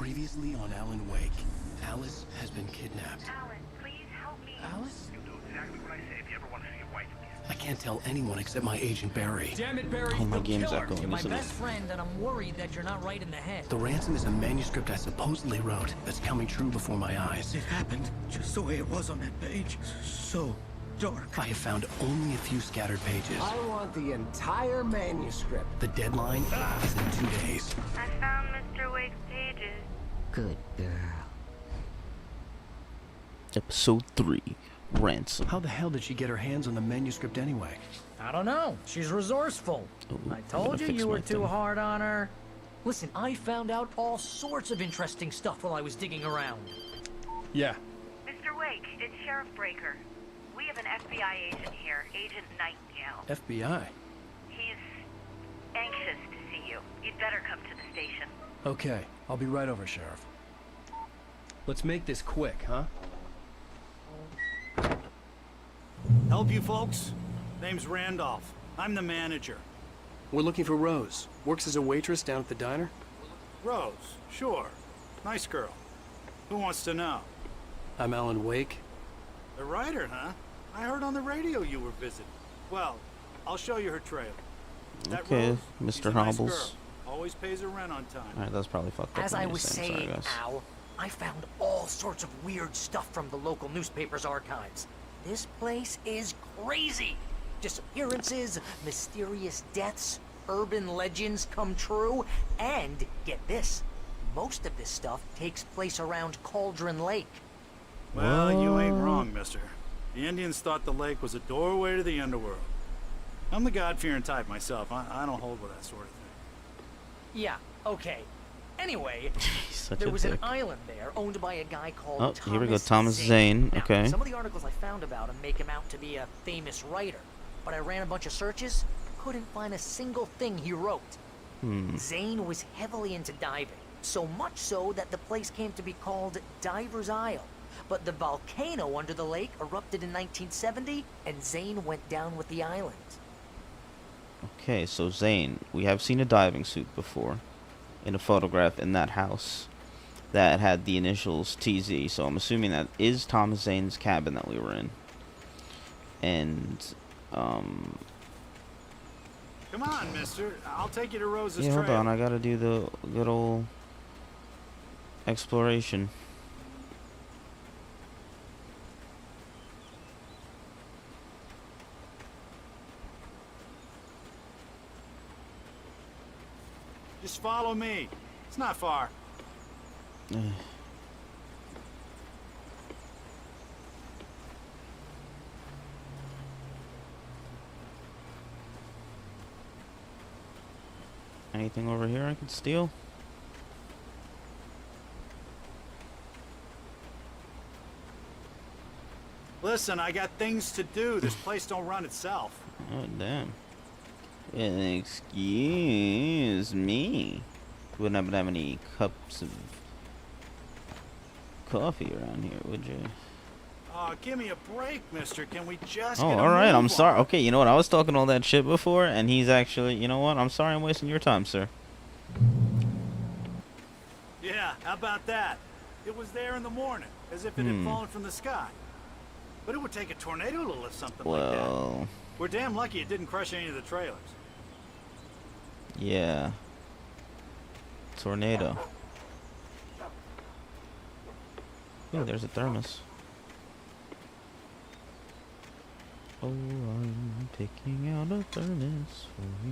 Previously on Alan Wake, Alice has been kidnapped. Alan, please help me. Alice? You'll do exactly what I say if you ever want to see your wife. I can't tell anyone except my agent Barry. Damn it, Barry! Oh, my the game's killer. echoing, You're my isn't it? best friend, and I'm worried that you're not right in the head. The ransom is a manuscript I supposedly wrote that's coming true before my eyes. It happened just the way it was on that page. So dark. I have found only a few scattered pages. I want the entire manuscript. The deadline is in 2 days. I found Mr. Wake's pages. Good girl. Episode 3, Ransom. How the hell did she get her hands on the manuscript anyway? I don't know. She's resourceful. Ooh, I I'm told gonna you fix you were my too thing. hard on her. Listen, I found out all sorts of interesting stuff while I was digging around. Yeah. Mr. Wake, it's Sheriff Breaker. We have an FBI agent here, Agent Nightingale. FBI. He's anxious to see you. You'd better come to the station. Okay, I'll be right over, Sheriff. Let's make this quick, huh? Help you folks? Name's Randolph. I'm the manager. We're looking for Rose. Works as a waitress down at the diner. Rose, sure. Nice girl. Who wants to know? I'm Alan Wake. The writer, huh? I heard on the radio you were visiting. Well, I'll show you her trailer. That Okay, Rose, Mr. she's a nice Hobbles. girl. Always pays her rent on time. Alright, that's probably fucked up. As what I you're was saying. saying, Sorry, guys. Al, I found all sorts of weird stuff from the local newspaper's archives. This place is crazy. Disappearances, mysterious deaths, urban legends come true, and get this, most of this stuff takes place around Cauldron Lake. Well, you ain't wrong, mister. The Indians thought the lake was a doorway to the underworld. I'm the God-fearing type myself. I don't hold with that sort of thing. Yeah, okay. Anyway, He's such there a was dick. an island there owned by a guy called Oh, Thomas here we go, Thomas Zane, Now, okay. some of the articles I found about him make him out to be a famous writer, but I ran a bunch of searches, couldn't find a single thing he wrote. Zane was heavily into diving, so much so that the place came to be called Diver's Isle. But the volcano under the lake erupted in 1970, and Zane went down with the island. Okay, so Zane, we have seen a diving suit before in a photograph in that house that had the initials TZ, so I'm assuming that is Thomas Zane's cabin that we were in. And, Come on, mister. I'll take you to Rose's yeah, hold trail. on, I gotta do the good old exploration. Just follow me. It's not far. Anything over here I could steal? Listen, I got things to do. This place don't run itself. Oh, damn. Excuse me. Wouldn't happen to have any cups of coffee around here, would you? Oh, give me a break, mister. Can we just Oh, get a alright, I'm move sorry. on? Okay, you know what? I was talking all that shit before, and he's actually, you know what? I'm sorry I'm wasting your time, sir. Yeah, how about that? It was there in the morning, as if it had fallen from the sky. But it would take a tornado to lift something like that. Well, We're damn lucky it didn't crush any of the trailers. yeah. Tornado. Oh, there's a thermos. Oh, I'm picking out a thermos for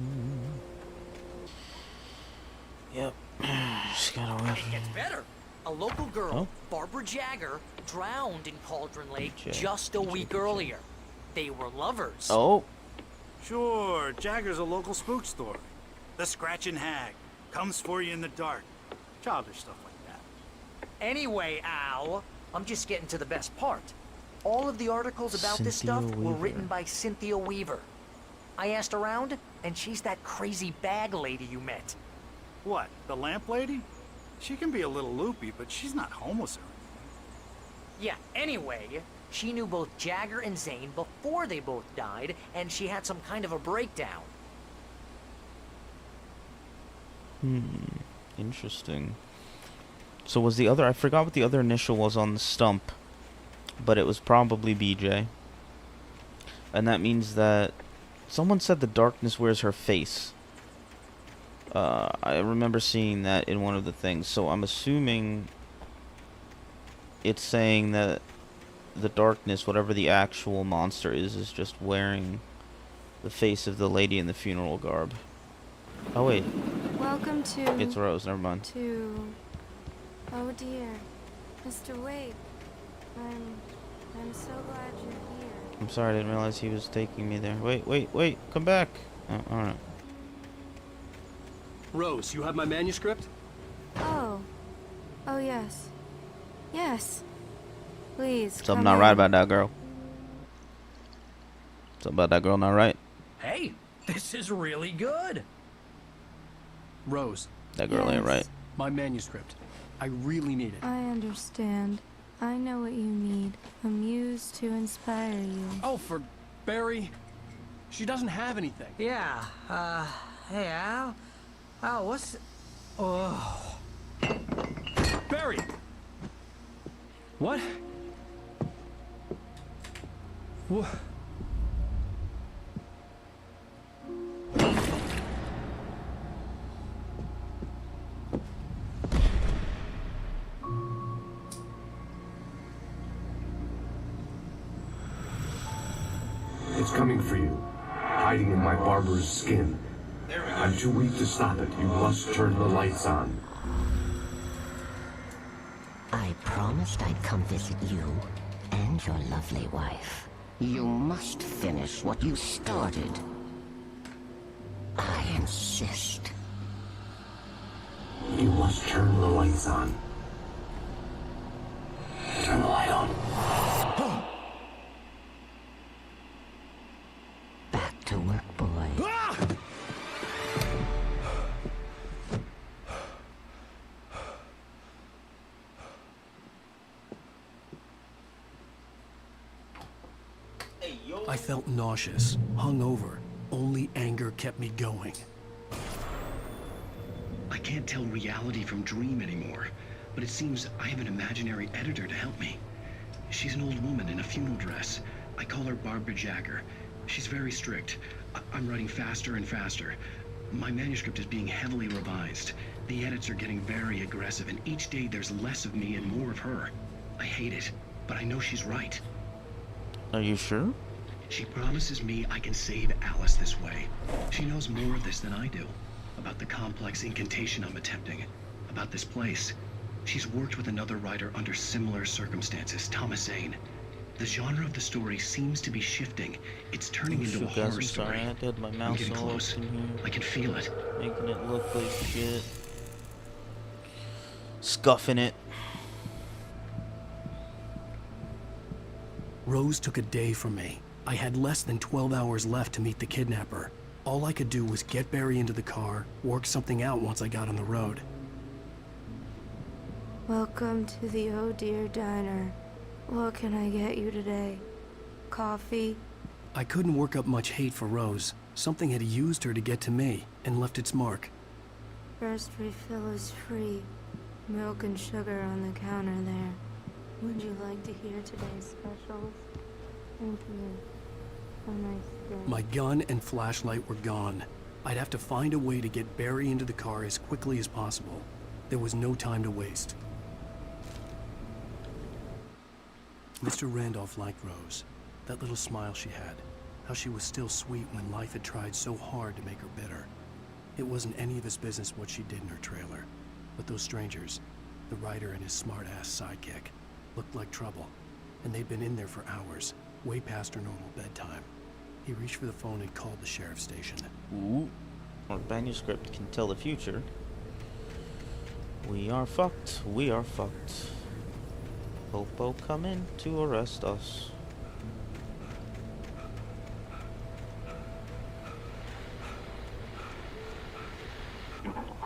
you. Yep. Just gotta wait. It gets better. A local girl, Oh. Barbara Jagger, drowned in Cauldron Lake Jagger, just a week Jagger. earlier. They were lovers. Oh, Sure, Jagger's a local spook story. The Scratching Hag comes for you in the dark. Childish stuff like that. Anyway, Al, I'm just getting to the best part. All of the articles about this Cynthia stuff were Weaver. written by Cynthia Weaver. I asked around, and she's that crazy bag lady you met. What, the lamp lady? She can be a little loopy, but she's not homeless or anything. Yeah, anyway, she knew both Jagger and Zane before they both died, and she had some kind of a breakdown. interesting. So was the other... I forgot what the other initial was on the stump. But it was probably BJ. And that means that... Someone said the darkness wears her face. I remember seeing that in one of the things. So I'm assuming... It's saying that the darkness, whatever the actual monster is just wearing the face of the lady in the funeral garb. Oh wait, Welcome to... it's Rose, never mind. Oh dear. Mr. Wade. I'm so glad you're here. I'm sorry, I didn't realize he was taking me there. Wait, come back. Oh, alright. Rose, you have my manuscript? Oh. Oh yes. Yes. Please, Something come not right in. about that girl. Something about that girl not right. Hey, this is really good. Rose, That girl ain't Yes. right. my manuscript. I really need it. I understand. I know what you need. A muse to inspire you. Oh, for Barry. She doesn't have anything. Yeah, hey, Al? Al, what's... Oh... Barry! What? What? It's coming for you, hiding in my barber's skin. I'm too weak to stop it. You must turn the lights on. I promised I'd come visit you and your lovely wife. You must finish what you started. I insist. You must turn the lights on. Turn the light on. Back to work, boy. I felt nauseous, hungover. Only anger kept me going. I can't tell reality from dream anymore, but it seems I have an imaginary editor to help me. She's an old woman in a funeral dress. I call her Barbara Jagger. She's very strict. I'm writing faster and faster. My manuscript is being heavily revised. The edits are getting very aggressive, and each day there's less of me and more of her. I hate it, but I know she's right. Are you sure? She promises me I can save Alice this way. She knows more of this than I do. About the complex incantation I'm attempting. About this place. She's worked with another writer under similar circumstances, Thomas Zane. The genre of the story seems to be shifting. It's turning into a Shoot, guys, horror I'm story. sorry, I did my I'm mouse getting all close. up in here, I can feel it. making it look like shit. Scuffing it. Rose took a day from me. I had less than 12 hours left to meet the kidnapper. All I could do was get Barry into the car, work something out once I got on the road. Welcome to the Oh Dear Diner. What can I get you today? Coffee? I couldn't work up much hate for Rose. Something had used her to get to me and left its mark. First refill is free. Milk and sugar on the counter there. Would you like to hear today's specials? Thank you. Have a nice day. My gun and flashlight were gone. I'd have to find a way to get Barry into the car as quickly as possible. There was no time to waste. Mr. Randolph liked Rose. That little smile she had. How she was still sweet when life had tried so hard to make her bitter. It wasn't any of his business what she did in her trailer. But those strangers, the writer and his smart-ass sidekick, looked like trouble. And they'd been in there for hours, way past her normal bedtime. He reached for the phone and called the sheriff's station. Ooh. Our manuscript can tell the future. We are fucked. We are fucked. Popo coming to arrest us.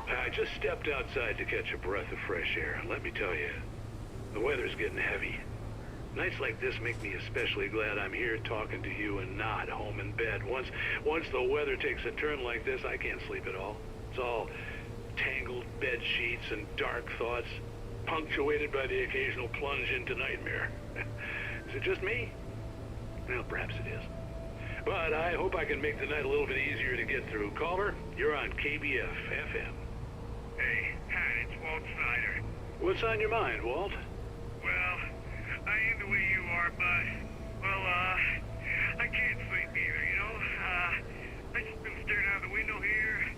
I just stepped outside to catch a breath of fresh air. Let me tell you, the weather's getting heavy. Nights like this make me especially glad I'm here talking to you and not home in bed. Once the weather takes a turn like this, I can't sleep at all. It's all tangled bed sheets and dark thoughts. punctuated by the occasional plunge into nightmare. Is it just me? Well, perhaps it is. But I hope I can make the night a little bit easier to get through. Caller, you're on KBF FM. Hey, Pat, it's Walt Snyder. What's on your mind, Walt? Well, I ain't the way you are, but, well, I can't sleep either, you know? I just been staring out the window here,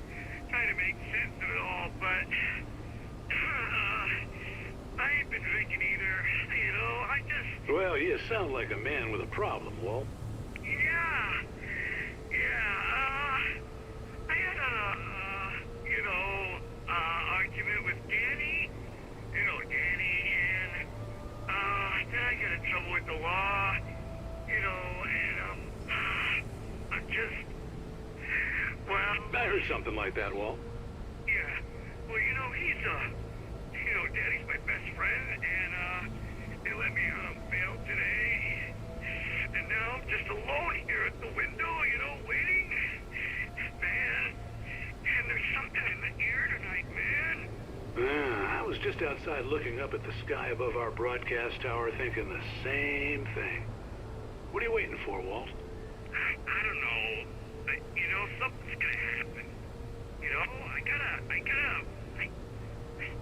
trying to make sense of it all, but, I ain't been drinking either, you know? I just... Well, you sound like a man with a problem, Walt. I had argument with Danny, and, then I got in trouble with the law, and, I'm just, well... I heard something like that, Walt. Yeah, well, he's, Danny's my best friend, and, they let me out of bail today, and now I'm just alone here at the window, waiting. Man, and there's something in the air tonight, man. I was just outside looking up at the sky above our broadcast tower thinking the same thing. What are you waiting for, Walt? I don't know. Something's gonna happen.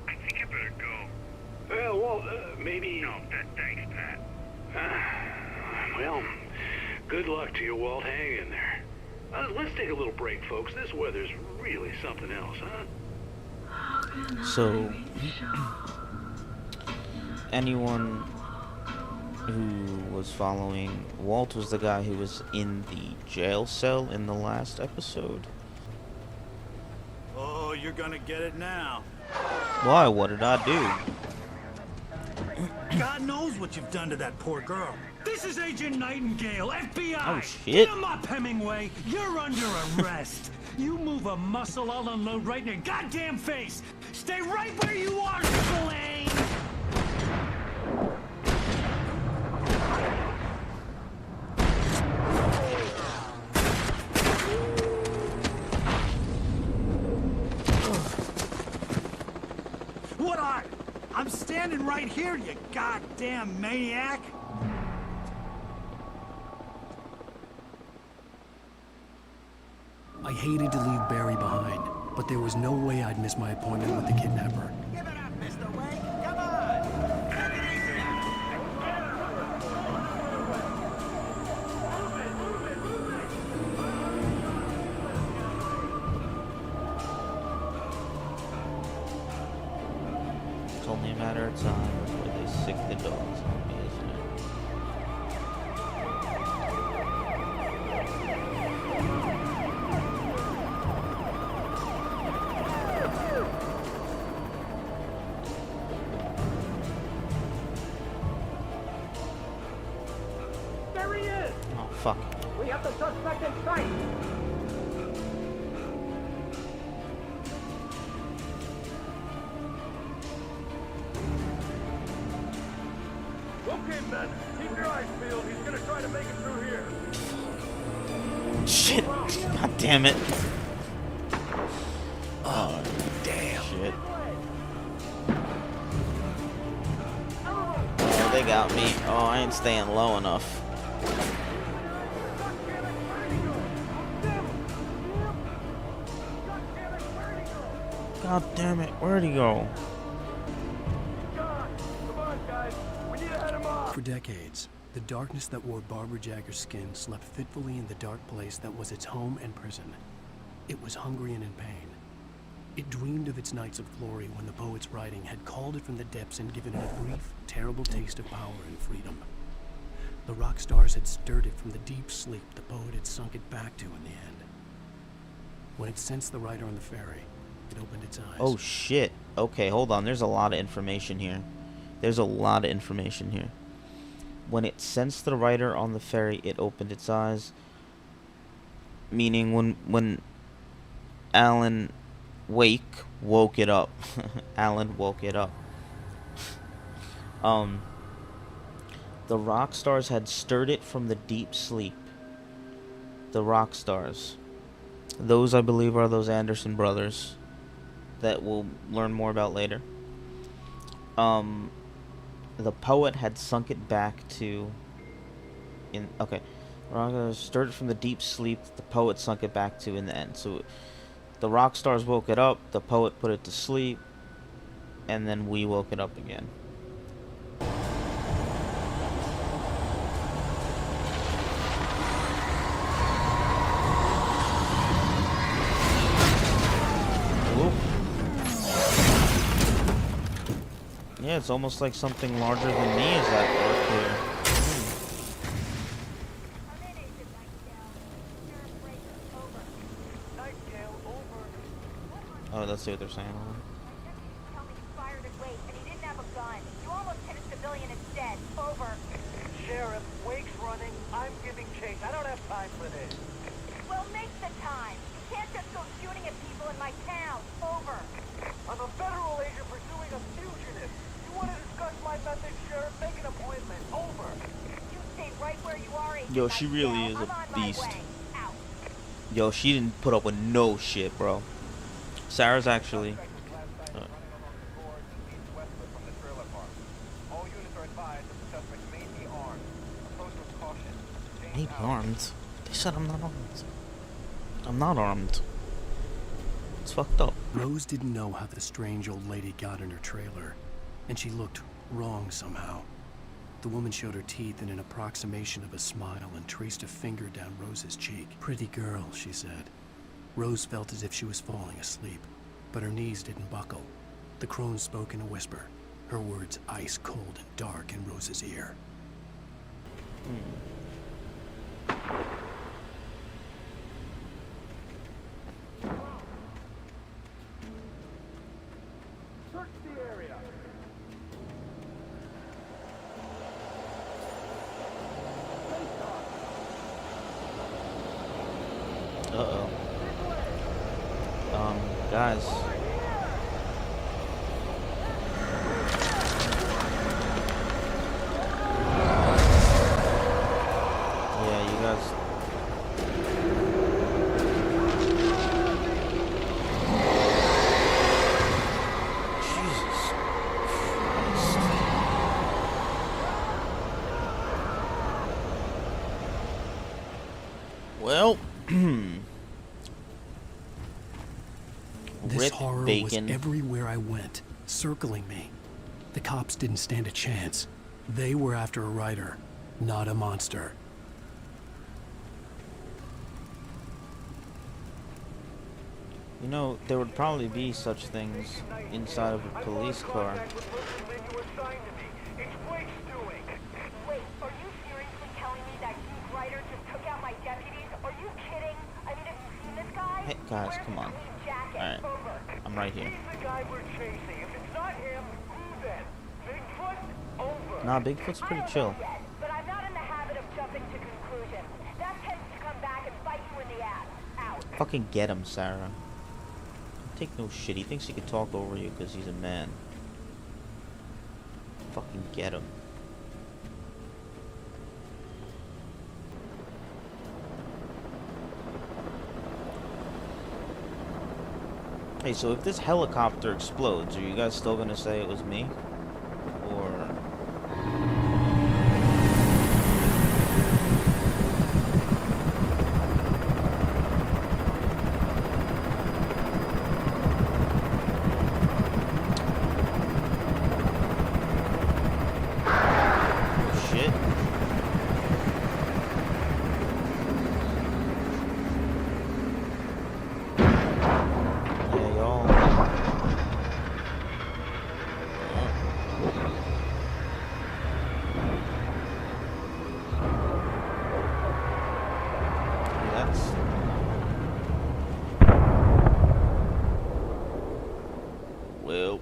I think I better go. Well, Walt, maybe... No, thanks, Pat. Well, good luck to you, Walt. Hang in there. Let's take a little break, folks. This weather's really something else, huh? So, anyone who was following, Walt was the guy who was in the jail cell in the last episode. Oh, you're gonna get it now. Why? What did I do? God knows what you've done to that poor girl. This is Agent Nightingale, FBI. Oh, shit. Get him up, Hemingway. You're under arrest. You move a muscle, I'll unload right in your goddamn face. Stay right where you are, Spillane. What are? I'm standing right here, you goddamn maniac. I hated to leave Barry behind, but there was no way I'd miss my appointment with the kidnapper. Give it up, Mr. Wayne. Come on. Take it easy now. It's only a matter of time before they sick the dogs on me, isn't it? There he is. Oh, fuck. We have the suspect in sight. Okay, men, keep your eyes peeled. He's gonna try to make it through here. Shit. God damn it. Oh, damn. Shit. Oh, they got me. Oh, I ain't staying low enough. God damn it. Where'd he go? For decades, the darkness that wore Barbara Jagger's skin slept fitfully in the dark place that was its home and prison. It was hungry and in pain. It dreamed of its nights of glory when the poet's writing had called it from the depths and given it a brief, terrible taste of power and freedom. The rock stars had stirred it from the deep sleep the poet had sunk it back to in the end. When it sensed the writer on the ferry, it opened its eyes. Oh, shit. Okay, hold on. There's a lot of information here. There's a lot of information here. When it sensed the writer on the ferry, it opened its eyes. Meaning when Alan woke it up. Alan woke it up. The rock stars had stirred it from the deep sleep. The rock stars. Those, I believe, are those Anderson brothers that we'll learn more about later. the poet had sunk it back to okay. Veronica stirred from the deep sleep the poet sunk it back to in the end. So the rock stars woke it up, the poet put it to sleep, and then we woke it up again. Yeah, it's almost like something larger than me is at work here. Oh, let's see what they're saying. Sheriff, Wake's running. I'm giving chase. I don't have time for this. Well, make the time. You can't just go shooting at people in my town. Over. I'm a federal agent pursuing a fugitive. You want to discuss my methods, Sheriff? Make an appointment. Over. You stay right where you are, Agent Yo, she really is I'm a on my beast. way. Out. Yo, she didn't put up with no shit, bro. Sarah's actually... Maybe armed. They said I'm not armed. I'm not armed. It's fucked up. Rose didn't know how the strange old lady got in her trailer, and she looked wrong somehow. The woman showed her teeth in an approximation of a smile and traced a finger down Rose's cheek. Pretty girl, she said. Rose felt as if she was falling asleep, but her knees didn't buckle. The crone spoke in a whisper, her words ice cold and dark in Rose's ear. Search the area. Uh-oh. Guys. Yeah, you guys... Jesus Christ. Well, This Rip horror Bacon. was everywhere I went, circling me. The cops didn't stand a chance. They were after a writer, not a monster. You know, there would probably be such things inside of a police car. Wait, are you seriously telling me that huge writer just took out my deputies? Are you kidding? I mean, have you seen this guy? Hey, guys, come on. Alright, I'm right here. He's the guy we're chasing. If it's not him, who then? Bigfoot? Over. Nah, Bigfoot's pretty chill. But I'm not in the habit of jumping to conclusions. That tends to come back and bite you in the ass. Out. Fucking get him, Sarah. Take no shit. He thinks he could talk over you because he's a man. Fucking get him. Hey, so if this helicopter explodes, are you guys still gonna say it was me? Or... shit. Yeah, y'all. That's... well...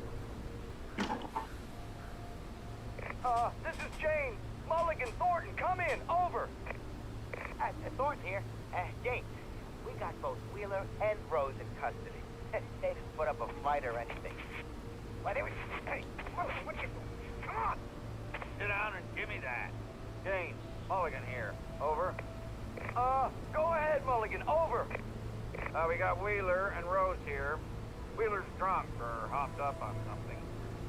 This is Jane. Mulligan, Thornton, come in. Over. Thornton here. Jane, we got both Wheeler and Rose in custody. They didn't put up a fight or anything. Why, they were... Hey, what you doing? Come on! Sit down and give me that. Jane, Mulligan here. Over. Go ahead, Mulligan. Over. We got Wheeler and Rose here. Wheeler's drunk or hopped up on something.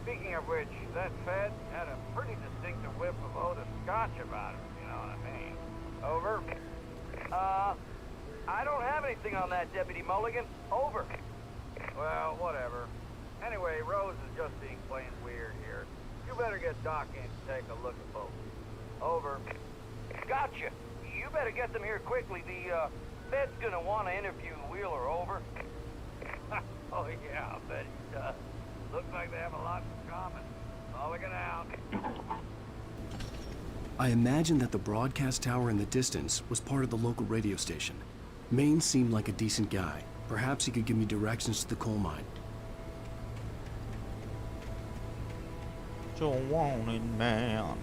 Speaking of which, that Fed had a pretty distinctive whiff of Oda Scotch about him, if you know what I mean. Over. I don't have anything on that, Deputy Mulligan. Over. Well, whatever. Anyway, Rose is just being plain weird here. You better get Doc in to take a look at both. Over. Gotcha. You better get them here quickly. The Fed's gonna want to interview Wheeler. Over. Oh yeah, I bet he does. Looks like they have a lot in common. Mulligan out. I imagined that the broadcast tower in the distance was part of the local radio station. Maine seemed like a decent guy. Perhaps he could give me directions to the coal mine. You're a wanted man.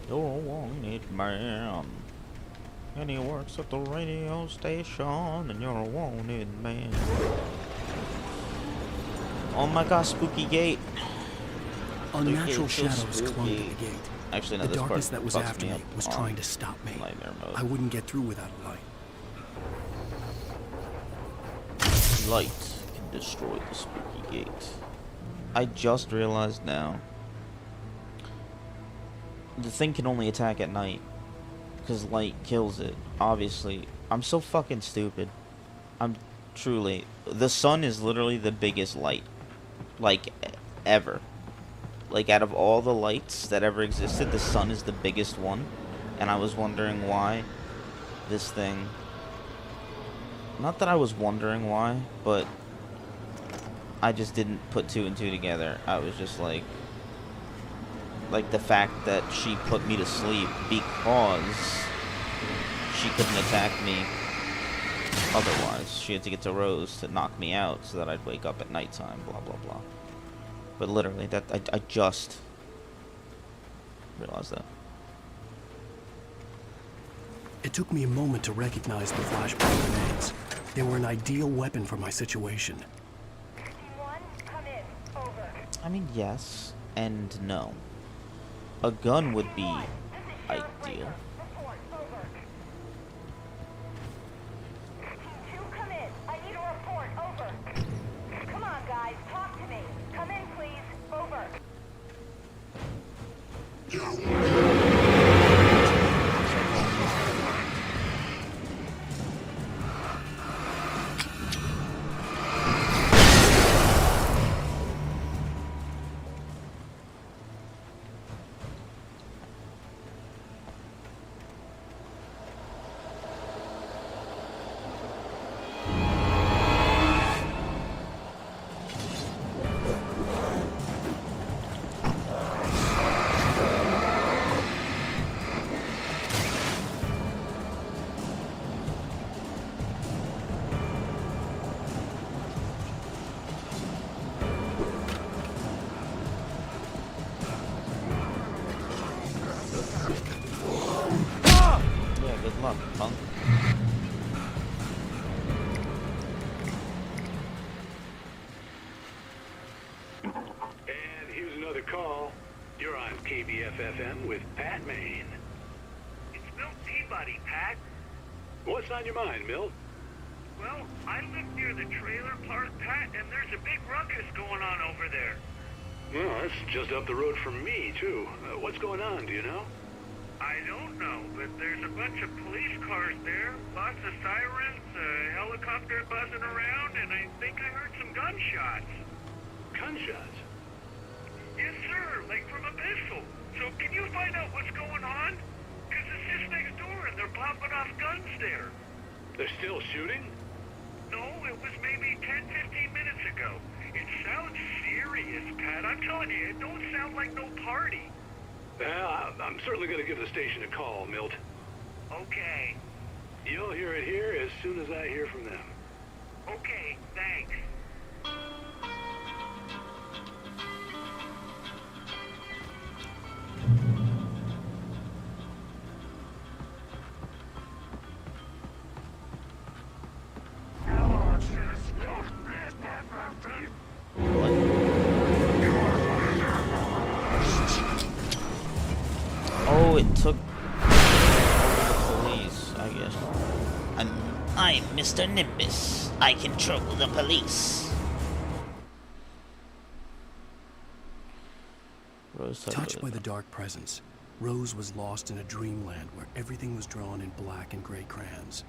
You're a wanted man. And he works at the radio station, and you're a wanted man. Oh my god, spooky gate. Unnatural The gate is shadows clung to the gate. Actually, no, The this darkness part that was fucks after me me up was on trying to stop me. nightmare mode. I wouldn't get through without a light. Light can destroy the spooky gate. I just realized now. The thing can only attack at night. Because light kills it. Obviously. I'm so fucking stupid. I'm truly. The sun is literally the biggest light. Like, ever. Like, out of all the lights that ever existed, the sun is the biggest one. And I was wondering why this thing... Not that I was wondering why, but I just didn't put two and two together. I was just like the fact that she put me to sleep because she couldn't attack me otherwise. She had to get to Rose to knock me out so that I'd wake up at nighttime, blah blah blah. But literally, that I just realized that. It took me a moment to recognize the flashbang grenades. They were an ideal weapon for my situation. Come in. Over. I mean, yes and no. A gun would be ideal. Report. Over. Team 2, come in. I need a report. Over. Come on, guys. Talk to me. Come in, please. Over. Yeah, good luck, punk. And here's another call. You're on KBF-FM with Pat Maine. It's Milt Peabody, Pat. What's on your mind, Milt? Well, I live near the trailer park, Pat, and there's a big ruckus going on over there. Well, that's just up the road from me, too. What's going on, do you know? I don't know, but there's a bunch of police cars there, lots of sirens, a helicopter buzzing around, and I think I heard some gunshots. Gunshots? Yes, sir, like from a pistol. So can you find out what's going on? Because it's just next door and they're popping off guns there. They're still shooting? No, it was maybe 10, 15 minutes ago. It sounds serious, Pat. I'm telling you, it don't sound like no party. Well, I'm certainly going to give the station a call, Milt. Okay. You'll hear it here as soon as I hear from them. Okay, thanks. Oh, it took the police, I guess. I'm Mr. Nimbus. 'Cause. I control the police. Rose type Touched of- by the dark presence, Rose was lost in a dreamland where everything was drawn in black and gray crayons.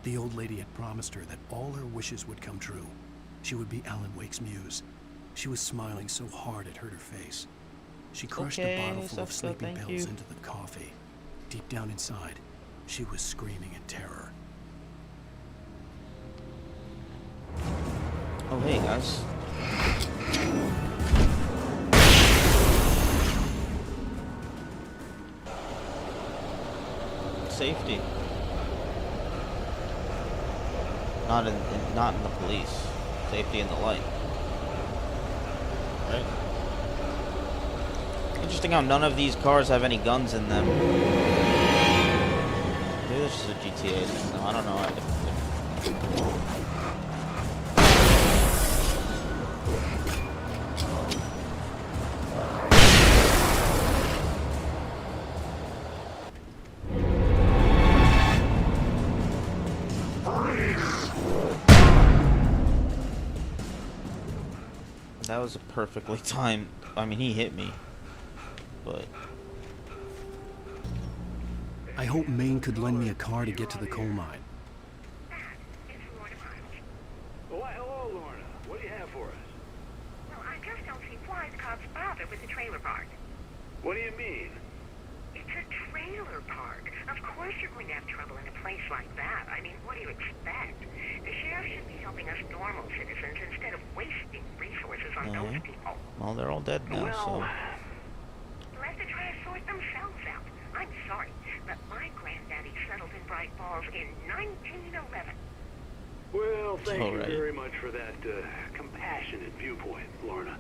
The old lady had promised her that all her wishes would come true. She would be Alan Wake's muse. She was smiling so hard it hurt her face. She crushed a bottle full of sleeping pills into the coffee. Deep down inside, she was screaming in terror. Oh, hey, guys. Safety. Not in the police. Safety in the light. Right? Interesting how none of these cars have any guns in them. Maybe this is a GTA thing. No, I don't know. That was a perfectly timed. I mean, he hit me, but I hope Maine could lend me a car to get to the coal mine. Why, hello, Lorna. What do you have for us? Well, I just don't see why the cops bother with the trailer park. What do you mean? It's a trailer park. Of course you're going to have trouble in a place like that. I mean, what do you expect? The sheriff should be helping us normal citizens instead of wasting resources on those people. well, they're all dead now. So Let the try to sort themselves out. I'm sorry, but my granddaddy settled in Bright Falls in 1911. Well, thank you Alright. very much for that compassionate viewpoint, Lorna.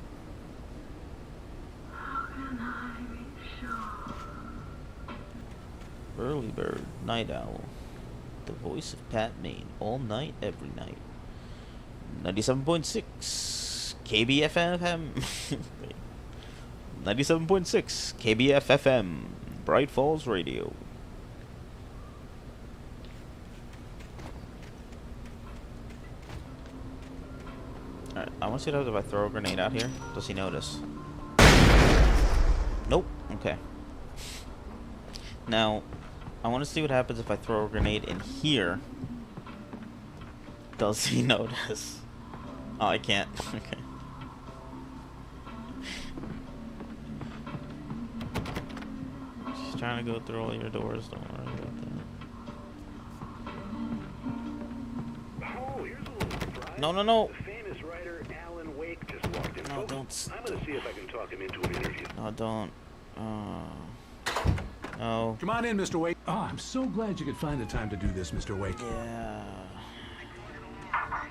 Early Bird, Night Owl, the voice of Pat Maine, all night, every night. 97.6 KBFM. 97.6 KBFFM, Bright Falls Radio. Alright, I want to see what happens if I throw a grenade out here. Does he notice? Nope. Okay. Now, I want to see what happens if I throw a grenade in here. Does he notice? Oh, I can't. Okay. She's trying to go through all your doors. Don't worry about that. Oh, here's a little surprise. No, no, no. The famous writer Alan Wake just walked in. No, Folks, don't. I'm going to see if I can talk him into an interview. No, don't. No. Come on in, Mr. Wake. Oh, I'm so glad you could find the time to do this, Mr. Wake. Yeah.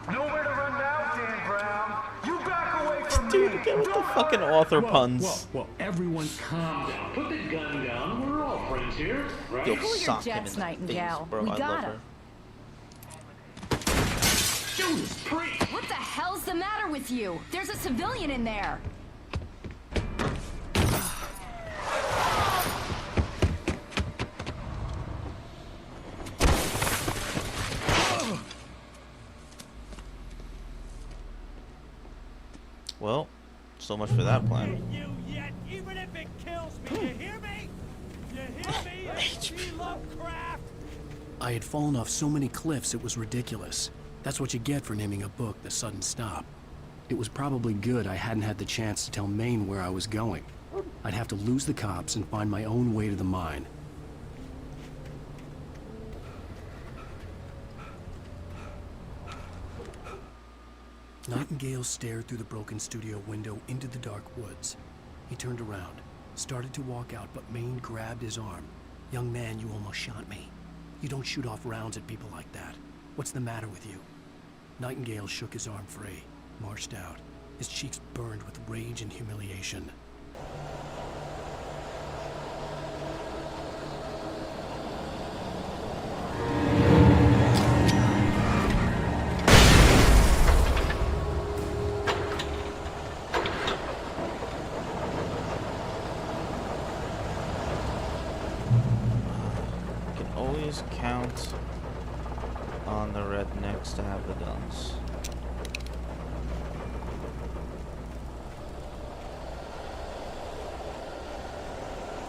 Nowhere to run now, Dan Brown. You back away from Dude, me. get with the fucking author puns. Whoa, everyone calm down. Put the gun down. We're all friends here, right? You'll Cool your sock him jets, in the Nightingale. face, bro. We I got love her. her. Judas Priest! What the hell's the matter with you? There's a civilian in there. Well, so much for that plan. You yet, even if it kills me, you hear me? You hear me? H.P. Lovecraft? I had fallen off so many cliffs it was ridiculous. That's what you get for naming a book The Sudden Stop. It was probably good I hadn't had the chance to tell Maine where I was going. I'd have to lose the cops and find my own way to the mine. Nightingale stared through the broken studio window into the dark woods. He turned around, started to walk out, but Maine grabbed his arm. "Young man, you almost shot me. You don't shoot off rounds at people like that. What's the matter with you?" Nightingale shook his arm free, marched out. His cheeks burned with rage and humiliation. Can always count on the rednecks to have the guns.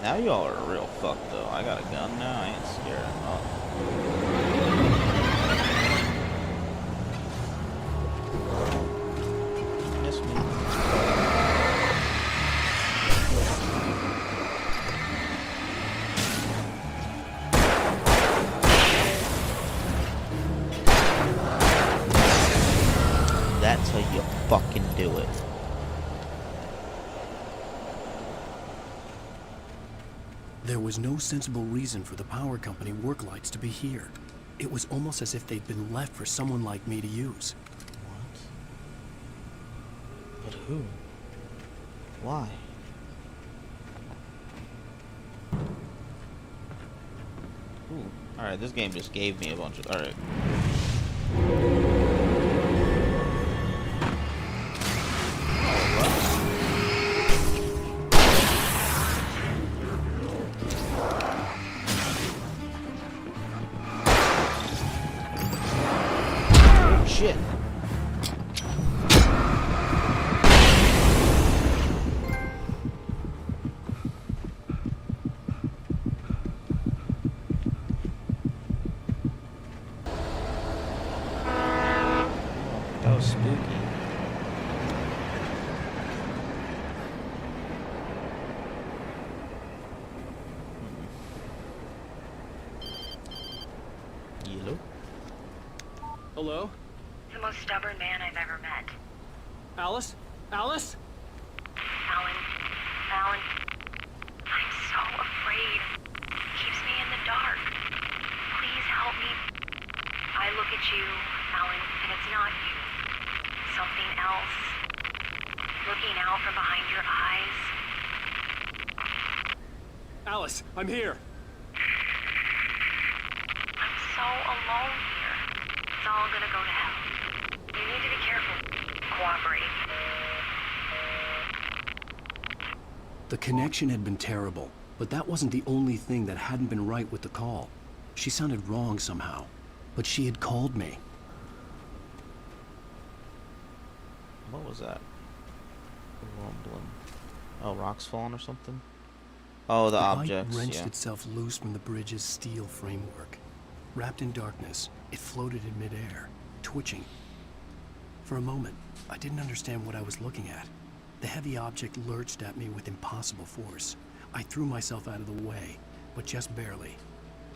Now y'all are real fucked though. I got a gun now. I ain't scared. Oh. Miss me. That's how you fucking do it. There was no sensible reason for the power company work lights to be here. It was almost as if they'd been left for someone like me to use. But who? Why? Ooh. Alright, this game just gave me a bunch of... Alright. Shit. That was spooky. Yellow. Hello? The most stubborn man I've ever met. Alice? Alice? Alan. Alan. I'm so afraid. Keeps me in the dark. Please help me. I look at you, Alan, and it's not you. Something else. Looking out from behind your eyes. Alice, I'm here. I'm so alone here. It's all gonna go to hell. You need to be careful. Cooperate. The connection had been terrible, but that wasn't the only thing that hadn't been right with the call. She sounded wrong somehow, but she had called me. What was that? Rumbling. Oh, rocks falling or something? Oh, the objects, light wrenched yeah. itself loose from the bridge's steel framework. Wrapped in darkness, it floated in midair, twitching. For a moment, I didn't understand what I was looking at. The heavy object lurched at me with impossible force. I threw myself out of the way, but just barely.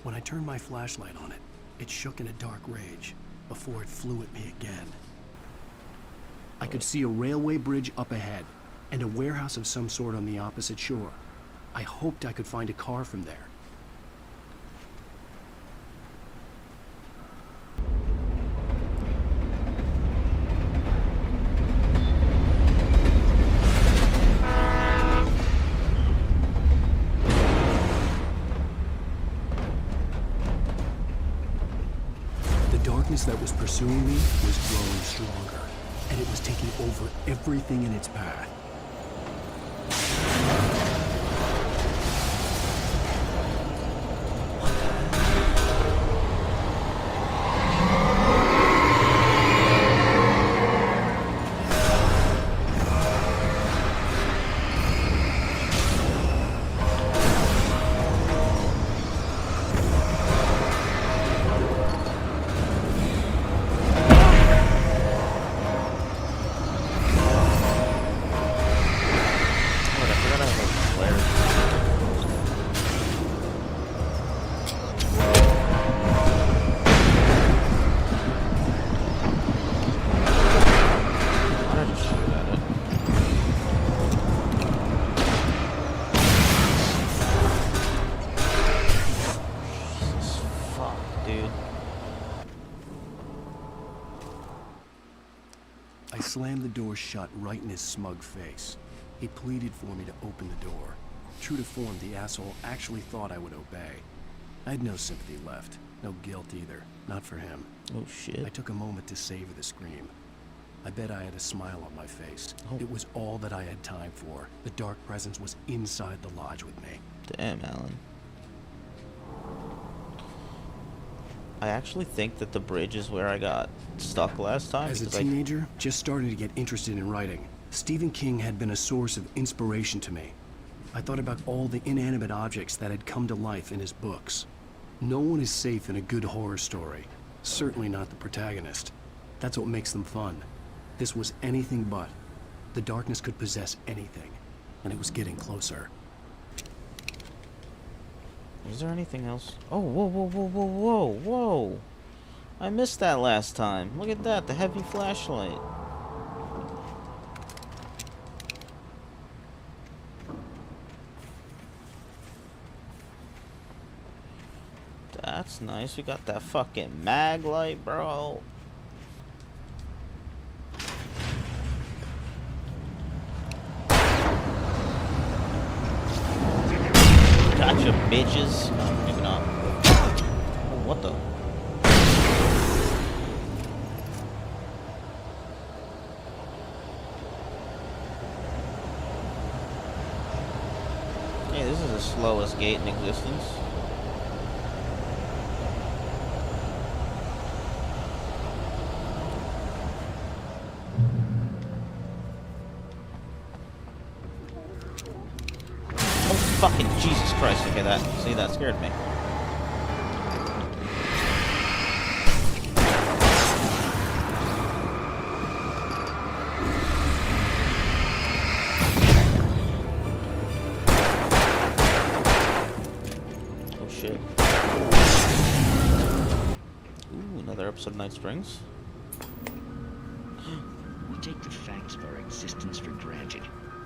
When I turned my flashlight on it, it shook in a dark rage before it flew at me again. I could see a railway bridge up ahead and a warehouse of some sort on the opposite shore. I hoped I could find a car from there. The darkness that was pursuing me was growing stronger, and it was taking over everything in its path. I slammed the door shut right in his smug face. He pleaded for me to open the door. True to form, the asshole actually thought I would obey. I had no sympathy left, no guilt either, not for him. Oh shit. I took a moment to savor the scream. I bet I had a smile on my face. Oh. It was all that I had time for. The dark presence was inside the lodge with me. Damn, Alan. I actually think that the bridge is where I got stuck last time. As a because teenager, just starting to get interested in writing, Stephen King had been a source of inspiration to me. I thought about all the inanimate objects that had come to life in his books. No one is safe in a good horror story. Certainly not the protagonist. That's what makes them fun. This was anything but. The darkness could possess anything, and it was getting closer. Is there anything else? Oh, whoa, whoa, whoa, whoa, whoa, whoa! I missed that last time. Look at that, the heavy flashlight. That's nice. We got that fucking mag light, bro. Gotcha, bitches. No, maybe not. Oh, what the? Hey, this is the slowest gate in existence. Fucking Jesus Christ, look at that. See, that scared me. Oh shit. Ooh, another episode of Night Springs. We take the facts of our existence for granted,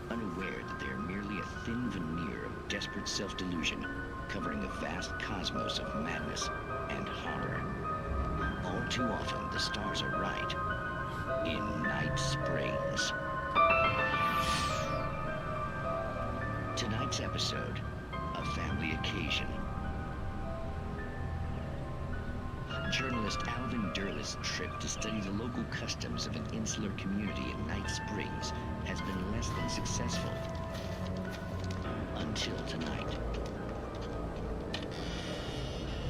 unaware that they are merely a thin veneer of desperate self-delusion, covering a vast cosmos of madness and horror. All too often, the stars are right. In Night Springs. Tonight's episode, a family occasion. Journalist Alvin Derlis' trip to study the local customs of an insular community in Night Springs has been less than successful. Until tonight.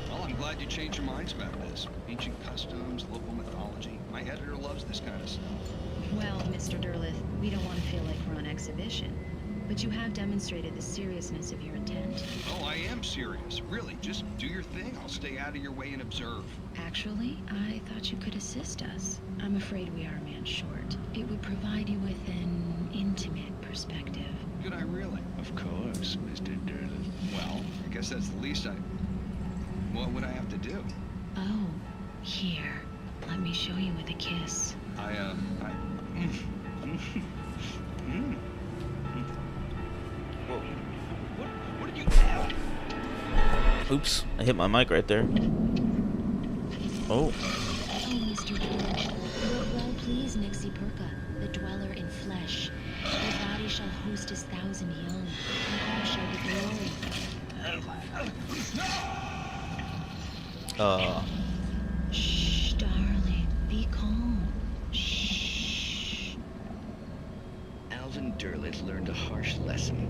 Well, I'm glad you changed your minds about this. Ancient customs, local mythology. My editor loves this kind of stuff. Well, Mr. Derleth, we don't want to feel like we're on exhibition. But you have demonstrated the seriousness of your intent. Oh, I am serious. Really, just do your thing. I'll stay out of your way and observe. Actually, I thought you could assist us. I'm afraid we are a man short. It would provide you with an intimate perspective. Could I really? Of course, Mr. Derleth. Well, I guess that's the least I... What would I have to do? Oh, here. Let me show you with a kiss. What did you have? Oops, I hit my mic right there. Oh. Oh, Mr. Derleth. Look well, please, Nixie Perka, the dweller in flesh. His body shall host his 1,000 young, and all shall be glory. Shh, darling. Be calm. Shh. Alvin Derleth learned a harsh lesson.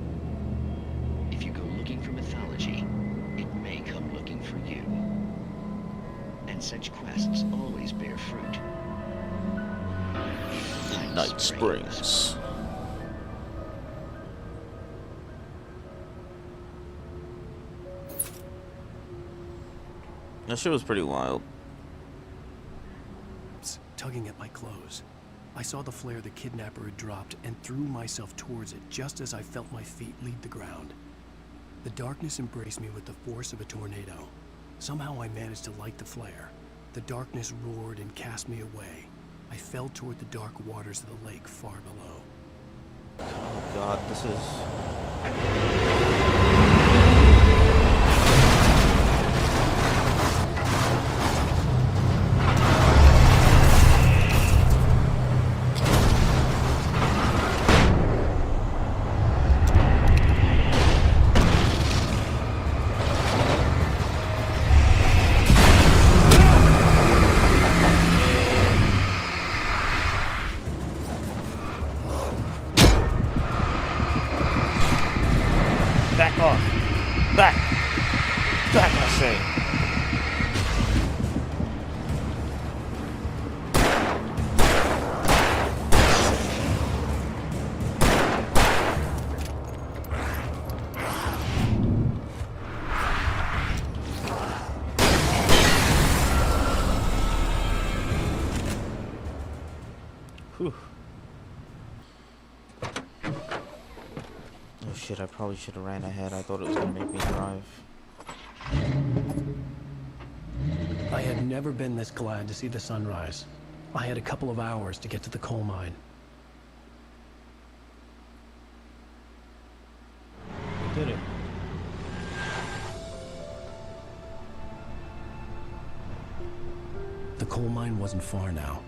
If you go looking for mythology, it may come looking for you. And such quests always bear fruit. Night Springs. That shit was pretty wild. Tugging at my clothes. I saw the flare the kidnapper had dropped and threw myself towards it just as I felt my feet leave the ground. The darkness embraced me with the force of a tornado. Somehow I managed to light the flare. The darkness roared and cast me away. I fell toward the dark waters of the lake far below. Oh god, this is... Back off. Back. Back, I say. shit, I probably should have ran ahead. I thought it was gonna make me drive. I had never been this glad to see the sunrise. I had a couple of hours to get to the coal mine. We did it. The coal mine wasn't far now.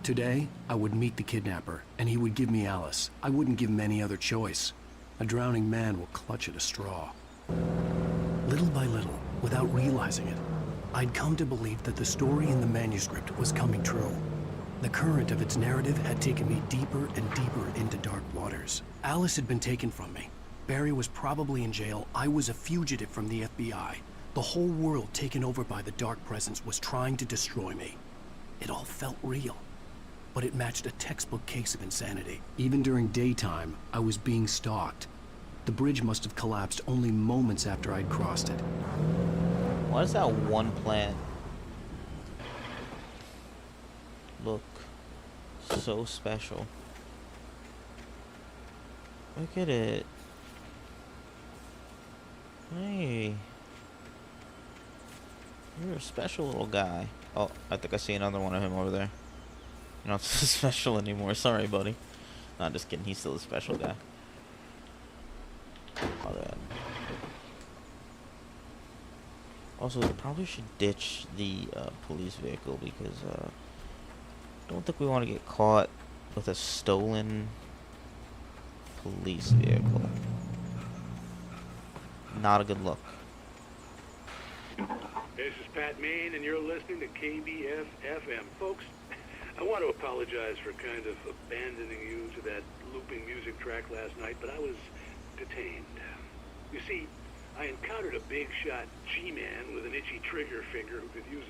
Today, I would meet the kidnapper, and he would give me Alice. I wouldn't give him any other choice. A drowning man will clutch at a straw. Little by little, without realizing it, I'd come to believe that the story in the manuscript was coming true. The current of its narrative had taken me deeper and deeper into dark waters. Alice had been taken from me. Barry was probably in jail. I was a fugitive from the FBI. The whole world taken over by the Dark Presence was trying to destroy me. It all felt real, but it matched a textbook case of insanity. Even during daytime, I was being stalked. The bridge must have collapsed only moments after I'd crossed it. Why does that one plant look so special? Look at it. Hey. You're a special little guy. Oh, I think I see another one of him over there. You're not so special anymore. Sorry, buddy. Not just kidding. He's still a special guy. Oh, man. Also, we probably should ditch the police vehicle because I don't think we want to get caught with a stolen police vehicle. Not a good look. This is Pat Main, and you're listening to KBF-FM. Folks, I want to apologize for kind of abandoning you to that looping music track last night, but I was detained. You see, I encountered a big-shot G-man with an itchy trigger finger who could use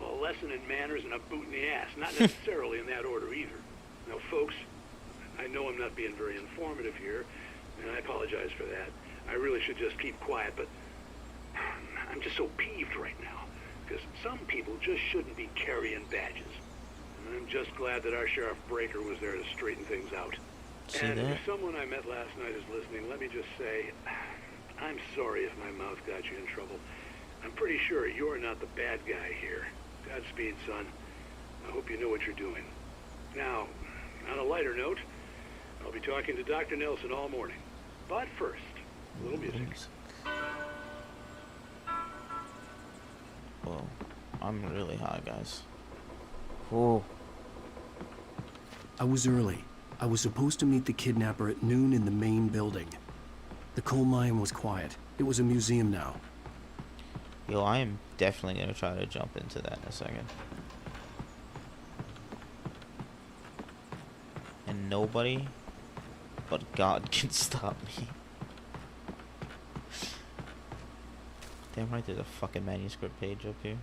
a lesson in manners and a boot in the ass. Not necessarily in that order either. Now, folks, I know I'm not being very informative here, and I apologize for that. I really should just keep quiet, but I'm just so peeved right now, because some people just shouldn't be carrying badges. And I'm just glad that our Sheriff Breaker was there to straighten things out. See and that? if someone I met last night is listening, let me just say, I'm sorry if my mouth got you in trouble. I'm pretty sure you're not the bad guy here. Godspeed, son. I hope you know what you're doing. Now, on a lighter note, I'll be talking to Dr. Nelson all morning. But first, a little music. Whoa, I'm really high, guys. Whoa. I was early. I was supposed to meet the kidnapper at noon in the main building. The coal mine was quiet. It was a museum now. Yo, I am definitely gonna try to jump into that in a second. And nobody but God can stop me. Damn right, there's a fucking manuscript page up here.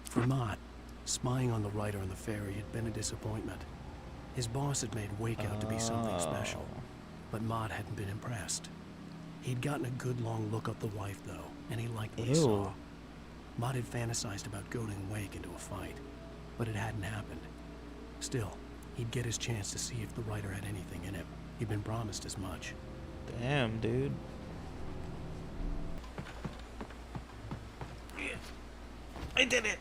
For Mott, spying on the writer on the ferry had been a disappointment. His boss had made Wake out to be something special, but Mott hadn't been impressed. He'd gotten a good long look at the wife, though, and he liked what he saw. Mott had fantasized about goading Wake into a fight, but it hadn't happened. Still, he'd get his chance to see if the writer had anything in him. He'd been promised as much. Damn, dude. I did it!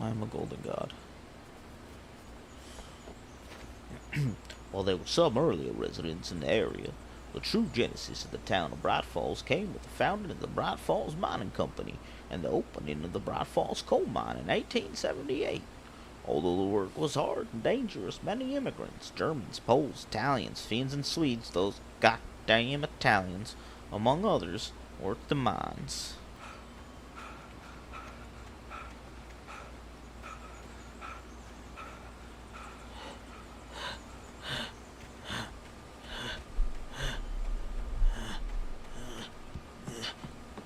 I am a golden god. While there were some earlier residents in the area, the true genesis of the town of Bright Falls came with the founding of the Bright Falls Mining Company and the opening of the Bright Falls coal mine in 1878. Although the work was hard and dangerous, many immigrants, Germans, Poles, Italians, Finns, and Swedes, those goddamn Italians, among others, worked the mines.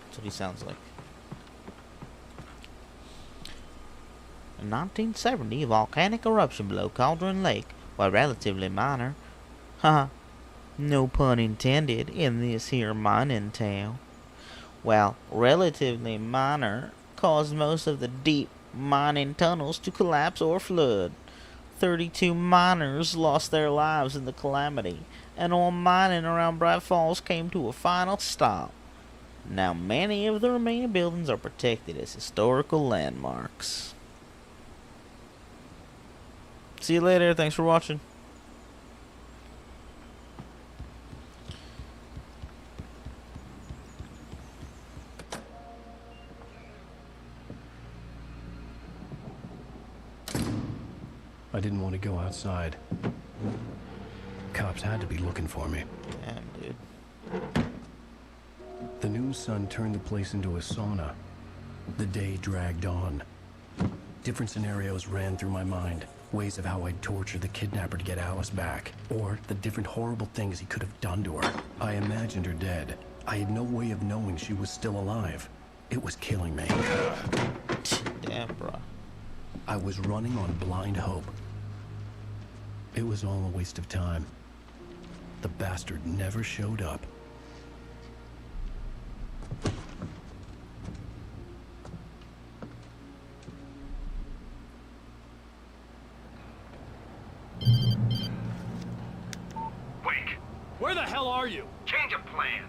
That's what he sounds like. In 1970, volcanic eruption below Cauldron Lake, while relatively minor, No pun intended in this here mining town. While relatively minor, caused most of the deep mining tunnels to collapse or flood. 32 miners lost their lives in the calamity, and all mining around Bright Falls came to a final stop. Now many of the remaining buildings are protected as historical landmarks. See you later. Thanks for watching. I didn't want to go outside. Cops had to be looking for me. Damn, dude. The noon sun turned the place into a sauna. The day dragged on. Different scenarios ran through my mind. Ways of how I'd torture the kidnapper to get Alice back. Or the different horrible things he could have done to her. I imagined her dead. I had no way of knowing she was still alive. It was killing me. Damn, bro. I was running on blind hope. It was all a waste of time. The bastard never showed up. Wake. Where the hell are you? Change of plans.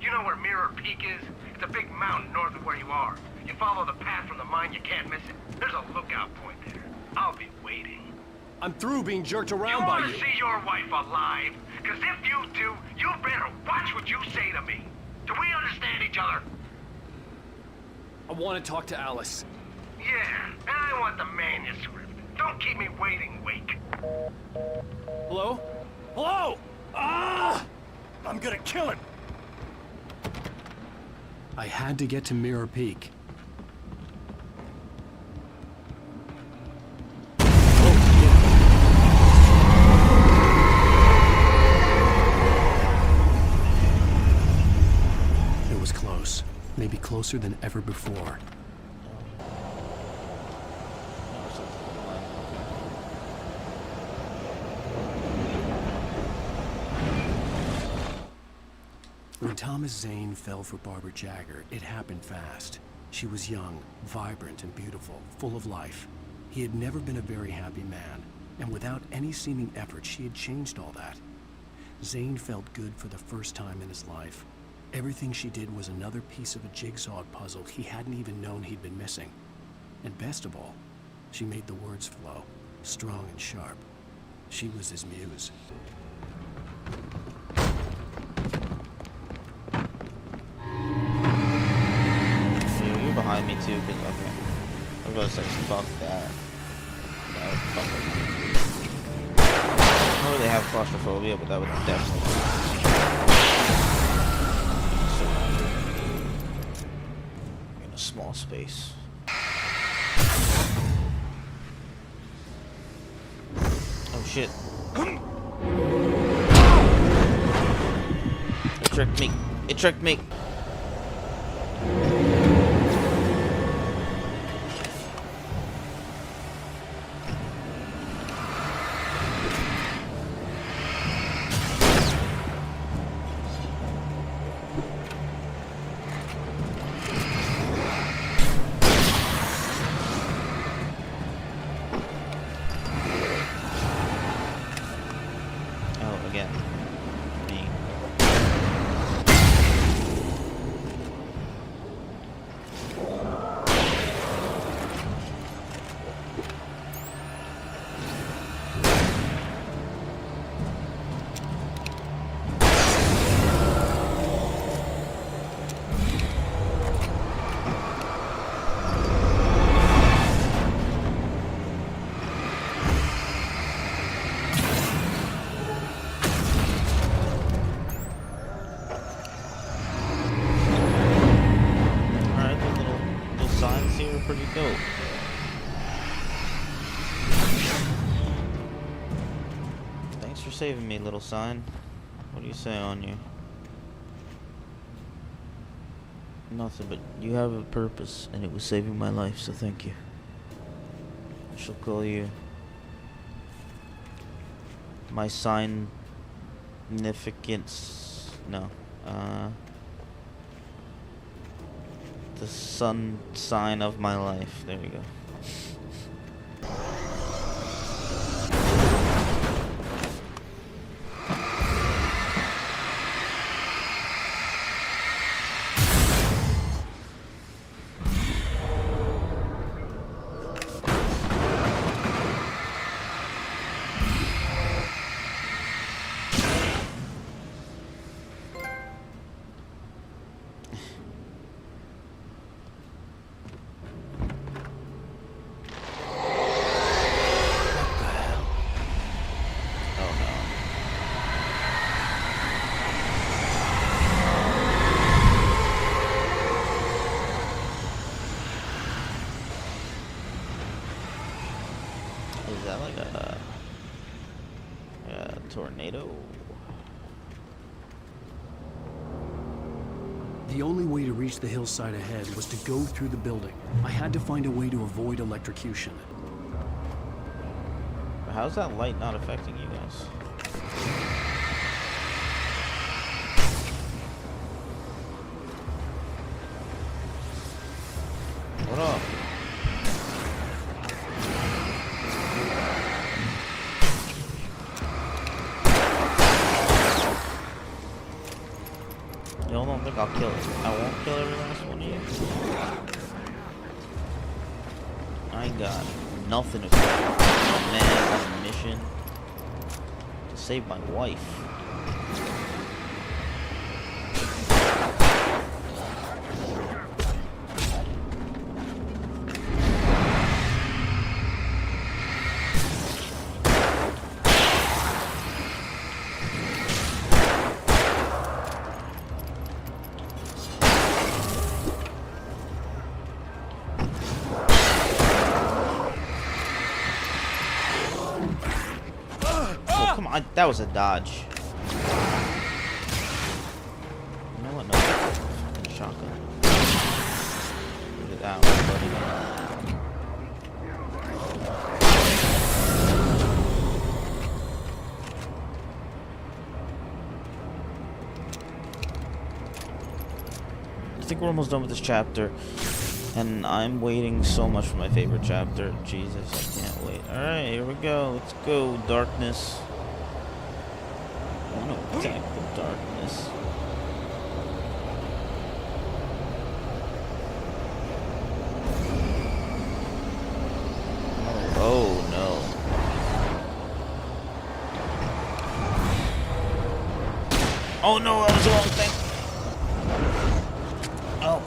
You know where Mirror Peak is? It's a big mountain north of where you are. You follow the path from the mine, you can't miss it. There's a lookout point there. I'll be waiting. I'm through being jerked around by You you. want to see your wife alive? Because if you do, you better watch what you say to me. Do we understand each other? I want to talk to Alice. Yeah, and I want the manuscript. Don't keep me waiting, Wake. Hello? Hello? Ah! I'm gonna kill him. I had to get to Mirror Peak. It was close. Maybe closer than ever before. When Thomas Zane fell for Barbara Jagger, it happened fast. She was young, vibrant and beautiful, full of life. He had never been a very happy man, and without any seeming effort, she had changed all that. Zane felt good for the first time in his life. Everything she did was another piece of a jigsaw puzzle he hadn't even known he'd been missing. And best of all, she made the words flow, strong and sharp. She was his muse. Behind me too, but okay. I'm gonna say fuck that. No, fuck it. I don't really have claustrophobia, but that would definitely. In a small space. Oh shit. It tricked me. It tricked me. Pretty dope. Thanks for saving me, little sign. What do you say on you? Nothing, but you have a purpose, and it was saving my life, so thank you. I shall call you my sign significance. No. The sun sign of my life. There you go. Is that like a tornado? The only way to reach the hillside ahead was to go through the building. I had to find a way to avoid electrocution. How's that light not affecting you guys? What up? Y'all don't think I'll kill it. I won't kill every last one of you. I ain't got nothing to do. I'm a man on a mission to save my wife. That was a dodge. You know what? No. Fucking shotgun. Look at that one, buddy. I think we're almost done with this chapter. And I'm waiting so much for my favorite chapter. Jesus, I can't wait. Alright, here we go. Let's go, darkness. I want to attack the darkness. Oh no. Oh no, that was the wrong thing. Oh.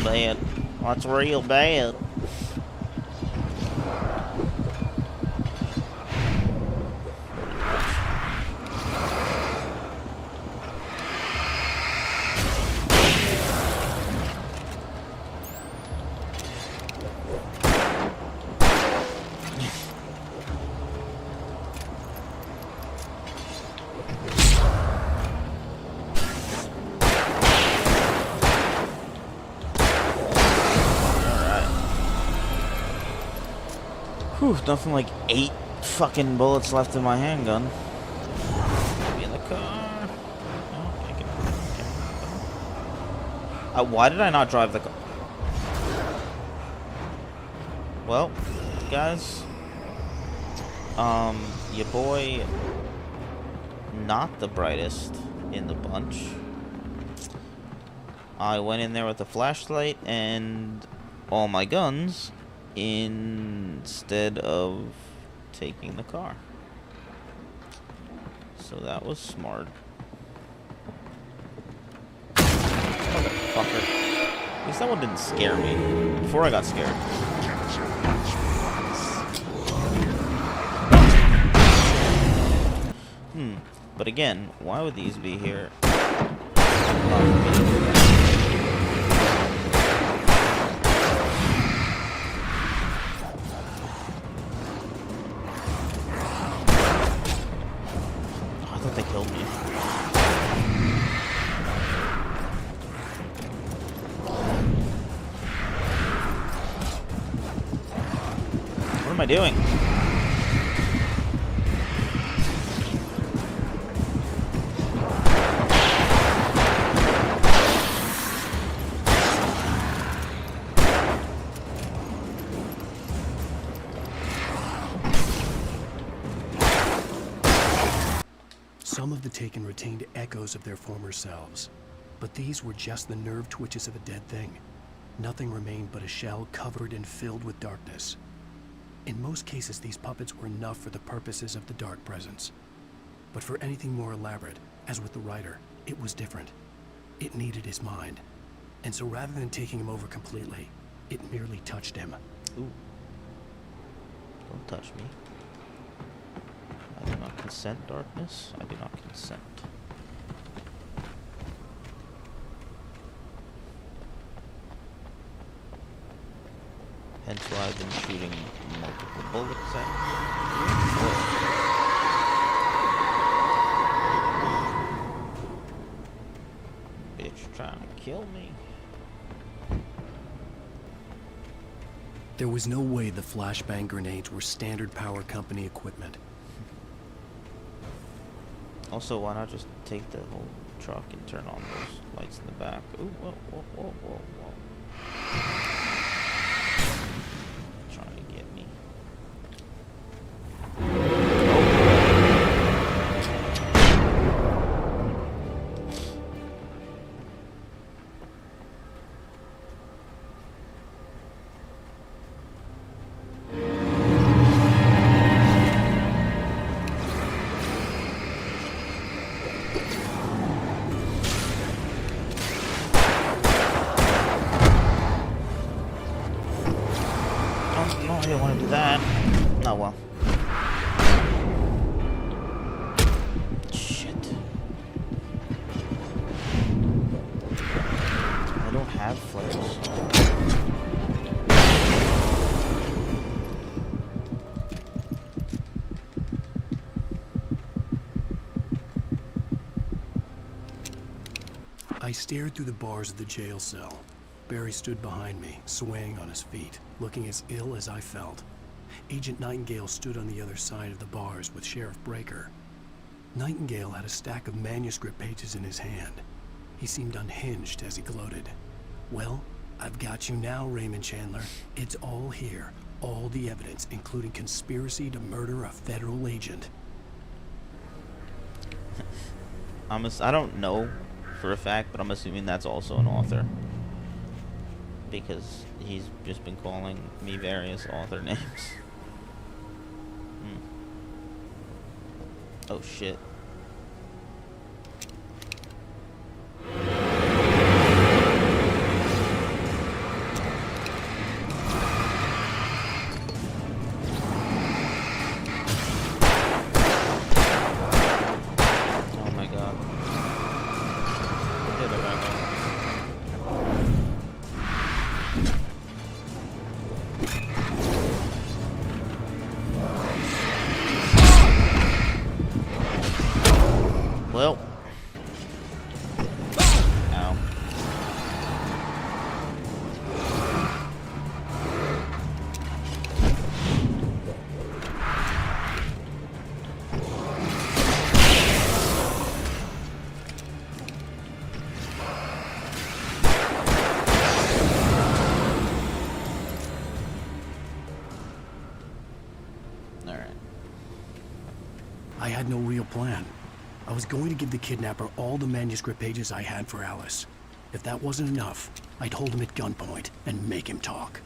Bad. That's real bad. Whew. Whew, nothing like 8 fucking bullets left in my handgun. Get me in the car. Oh, I can. Why did I not drive the car? Well, guys. Your boy, not the brightest in the bunch. I went in there with a flashlight and all my guns instead of taking the car. So that was smart. Motherfucker. At least that one didn't scare me. Before I got scared. But again, why would these be here? I thought they killed me. What am I doing? Some of the Taken retained echoes of their former selves, but these were just the nerve twitches of a dead thing. Nothing remained but a shell covered and filled with darkness. In most cases, these puppets were enough for the purposes of the Dark Presence. But for anything more elaborate, as with the writer, it was different. It needed his mind. And so rather than taking him over completely, it merely touched him. Ooh. Don't touch me. I do not consent, darkness. I do not consent. Hence why I've been shooting multiple bullets at you. Bitch trying to kill me. There was no way the flashbang grenades were Standard Power Company equipment. Also, why not just take the whole truck and turn on those lights in the back? Ooh, whoa, whoa, whoa, whoa, whoa. Trying to get me. No, I didn't want to do that. Oh well. Shit. I don't have flares. I stared through the bars of the jail cell. Barry stood behind me, swaying on his feet, looking as ill as I felt. Agent Nightingale stood on the other side of the bars with Sheriff Breaker. Nightingale had a stack of manuscript pages in his hand. He seemed unhinged as he gloated. Well, I've got you now, Raymond Chandler. It's all here. All the evidence, including conspiracy to murder a federal agent. I don't know for a fact, but I'm assuming that's also an author. Because he's just been calling me various author names. Oh shit. Oh my god. Hit it right now. Well. Ow. I had no real plan. I was going to give the kidnapper all the manuscript pages I had for Alice. If that wasn't enough, I'd hold him at gunpoint and make him talk.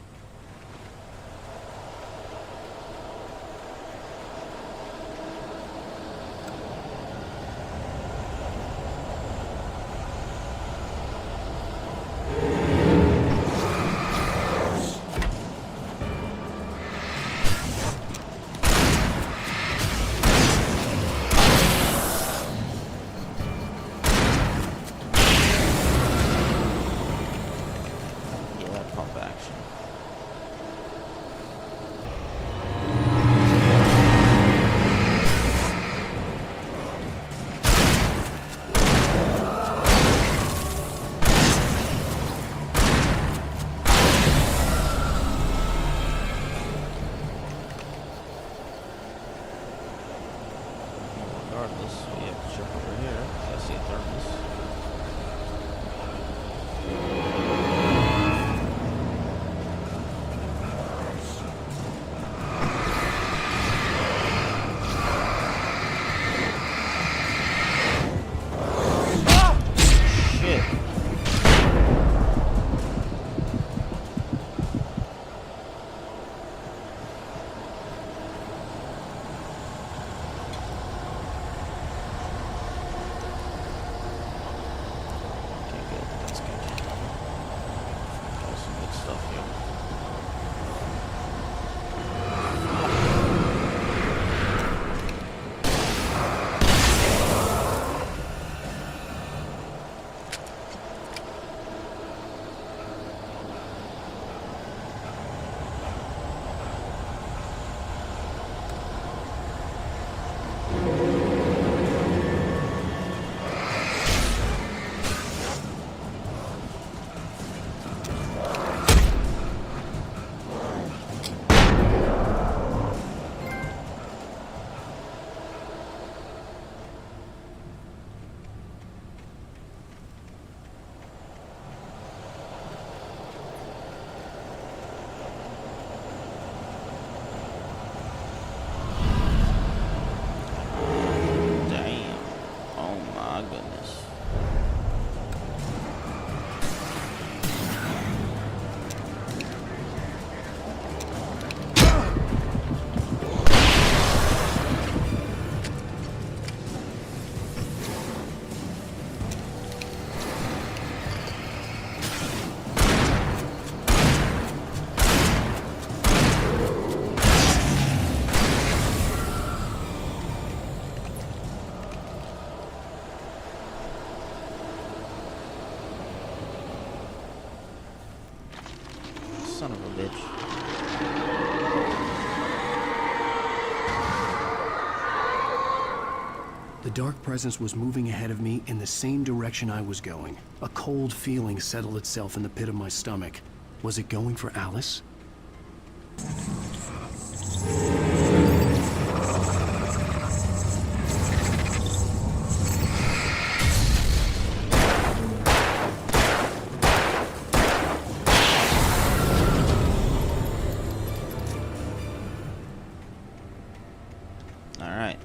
Son of a bitch. The dark presence was moving ahead of me in the same direction I was going. A cold feeling settled itself in the pit of my stomach. Was it going for Alice? Alright,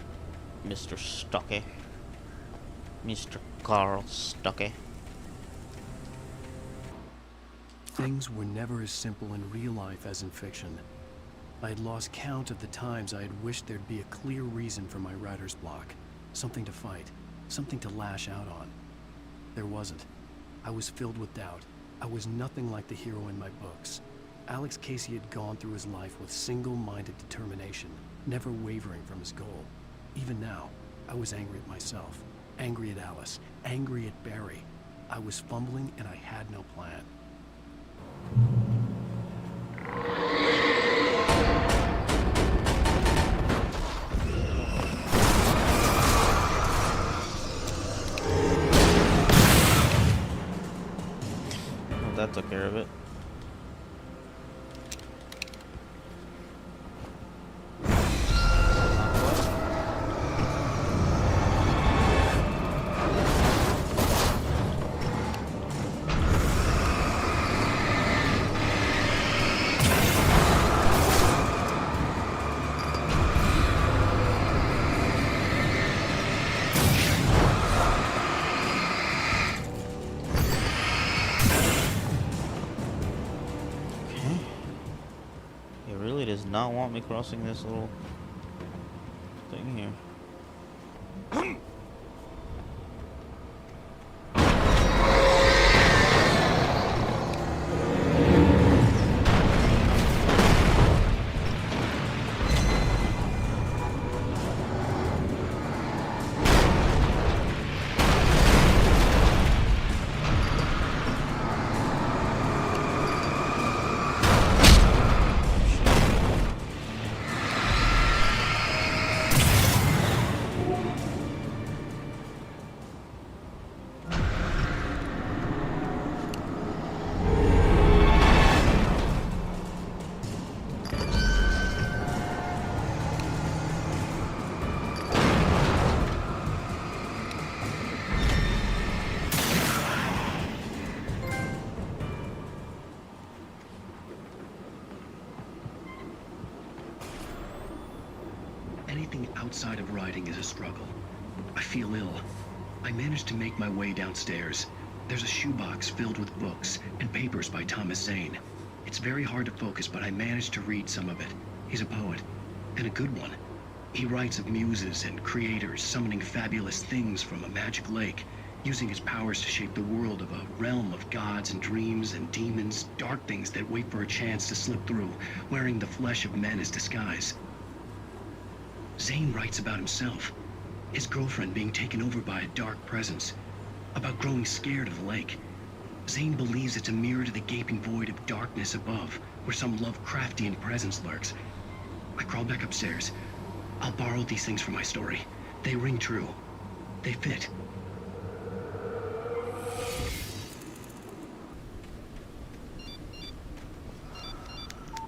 Mr. Stucky. Mr. Carl Stucky. Things were never as simple in real life as in fiction. I had lost count of the times I had wished there'd be a clear reason for my writer's block. Something to fight, something to lash out on. There wasn't. I was filled with doubt. I was nothing like the hero in my books. Alex Casey had gone through his life with single-minded determination, never wavering from his goal. Even now, I was angry at myself, angry at Alice, angry at Barry. I was fumbling and I had no plan. Well, that took care of it. not want me crossing this little thing here. Anything outside of writing is a struggle. I feel ill. I managed to make my way downstairs. There's a shoebox filled with books and papers by Thomas Zane. It's very hard to focus, but I managed to read some of it. He's a poet, and a good one. He writes of muses and creators summoning fabulous things from a magic lake, using his powers to shape the world of a realm of gods and dreams and demons, dark things that wait for a chance to slip through, wearing the flesh of men as disguise. Zane writes about himself, his girlfriend being taken over by a dark presence, about growing scared of the lake. Zane believes it's a mirror to the gaping void of darkness above, where some Lovecraftian presence lurks. I crawl back upstairs. I'll borrow these things for my story. They ring true. They fit.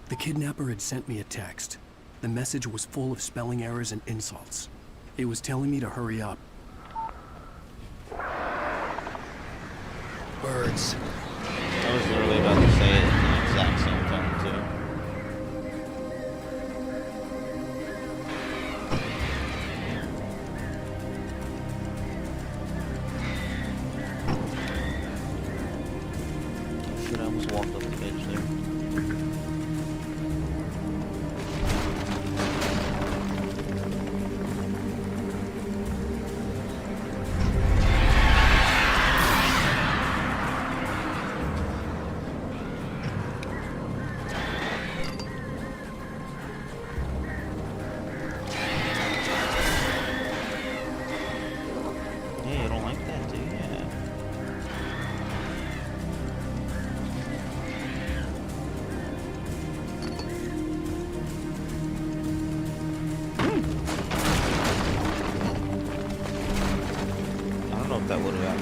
The kidnapper had sent me a text. The message was full of spelling errors and insults. It was telling me to hurry up. Birds. I was literally about to say it in the exact same tone, too. Oh shit, I almost walked off the edge there. That would have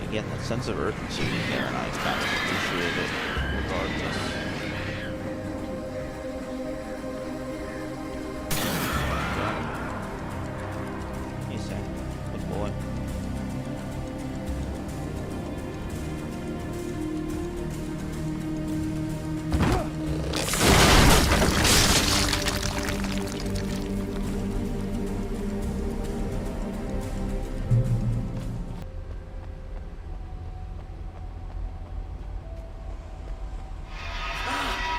again, that sense of urgency in there, and I kind of appreciate it regardless. He's a good boy.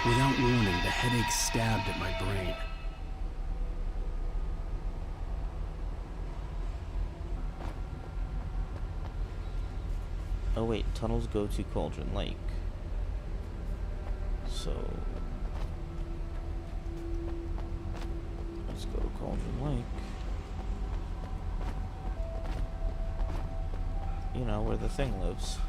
Without warning, the headache stabbed at my brain. Oh wait, tunnels go to Cauldron Lake. So let's go to Cauldron Lake. You know, where the thing lives.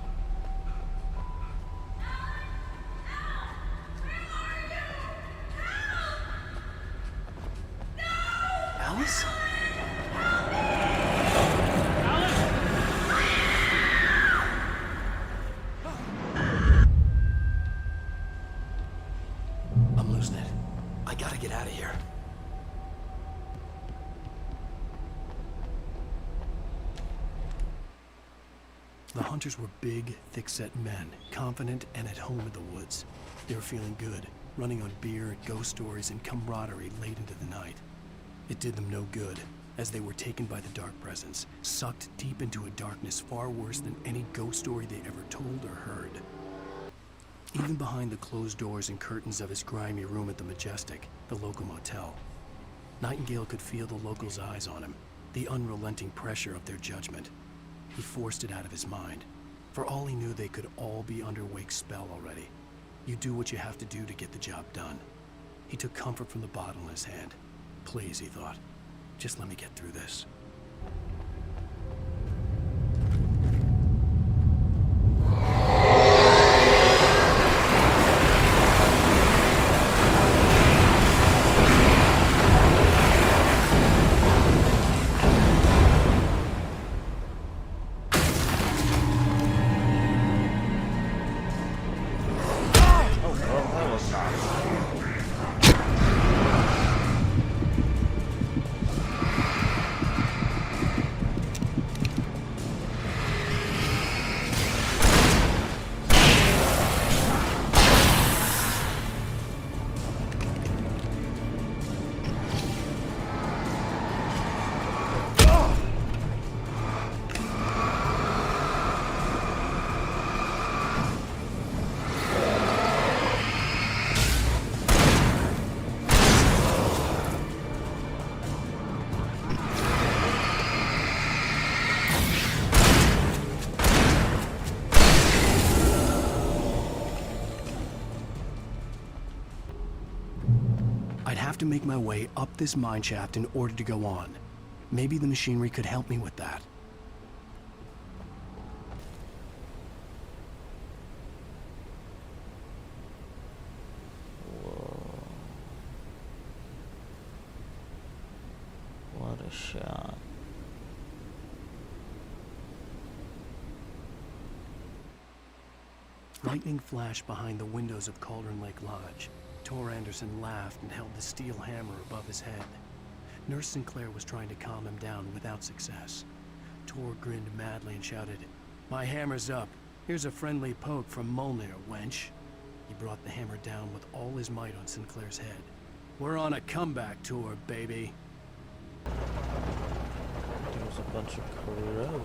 Alice? I'm losing it. I gotta get out of here. The hunters were big, thick-set men, confident and at home in the woods. They were feeling good, running on beer, ghost stories, and camaraderie late into the night. It did them no good. as they were taken by the dark presence, sucked deep into a darkness far worse than any ghost story they ever told or heard. Even behind the closed doors and curtains of his grimy room at the Majestic, the local motel, Nightingale could feel the locals' eyes on him, the unrelenting pressure of their judgment. He forced it out of his mind. For all he knew, they could all be under Wake's spell already. You do what you have to do to get the job done. He took comfort from the bottle in his hand. Please, he thought, just let me get through this. I'd have to make my way up this mine shaft in order to go on. Maybe the machinery could help me with that. Whoa. What a shot. Lightning flashed behind the windows of Cauldron Lake Lodge. Tor Anderson laughed and held the steel hammer above his head. Nurse Sinclair was trying to calm him down without success. Tor grinned madly and shouted, "My hammer's up. Here's a friendly poke from Molnir, wench." He brought the hammer down with all his might on Sinclair's head. "We're on a comeback tour, baby." There's a bunch of crows.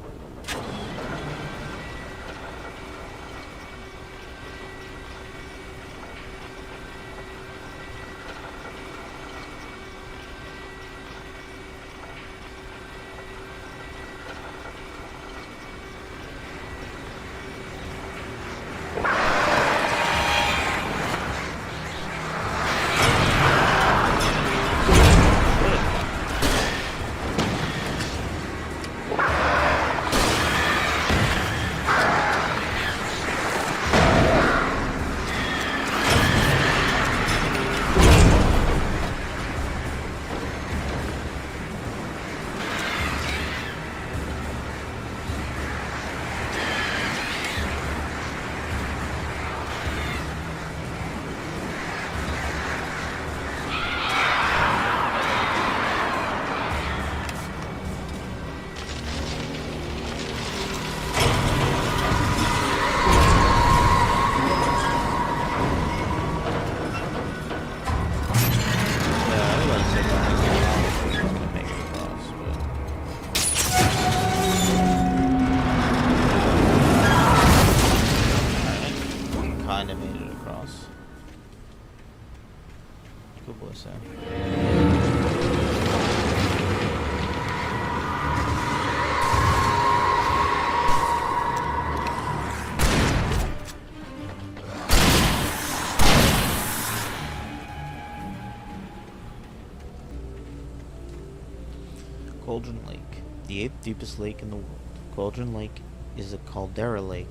Cauldron Lake, the 8th deepest lake in the world. Cauldron Lake is a caldera lake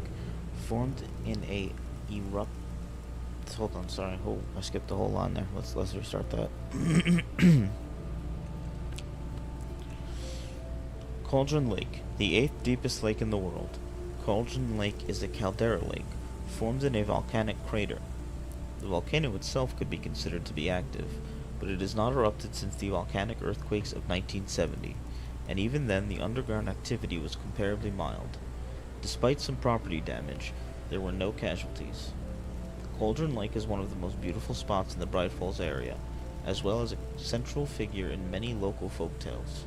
formed in a erupt. Hold on, sorry. Oh, I skipped a whole line there. Let's restart that. Cauldron Lake, the 8th deepest lake in the world. Cauldron Lake is a caldera lake formed in a volcanic crater. The volcano itself could be considered to be active, but it has not erupted since the volcanic earthquakes of 1970, and even then the underground activity was comparably mild. Despite some property damage, there were no casualties. Cauldron Lake is one of the most beautiful spots in the Bright Falls area, as well as a central figure in many local folktales.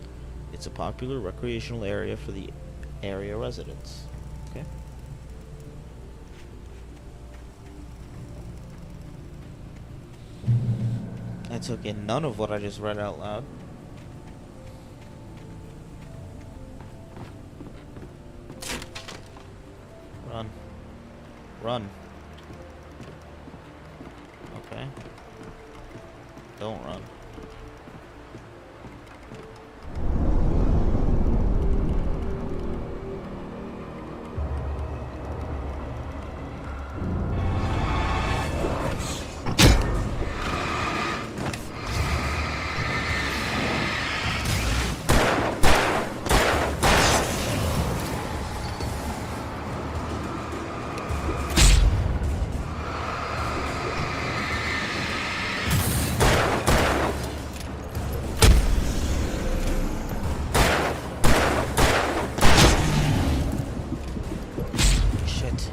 It's a popular recreational area for the area residents. Okay. I took in none of what I just read out loud. Run. Run. Okay. Don't run. Shit.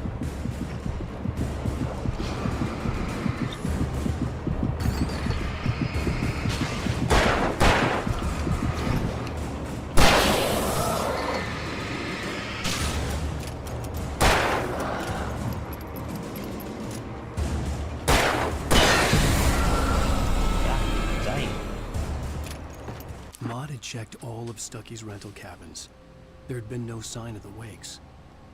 Maud had checked all of Stucky's rental cabins. There had been no sign of the Wakes.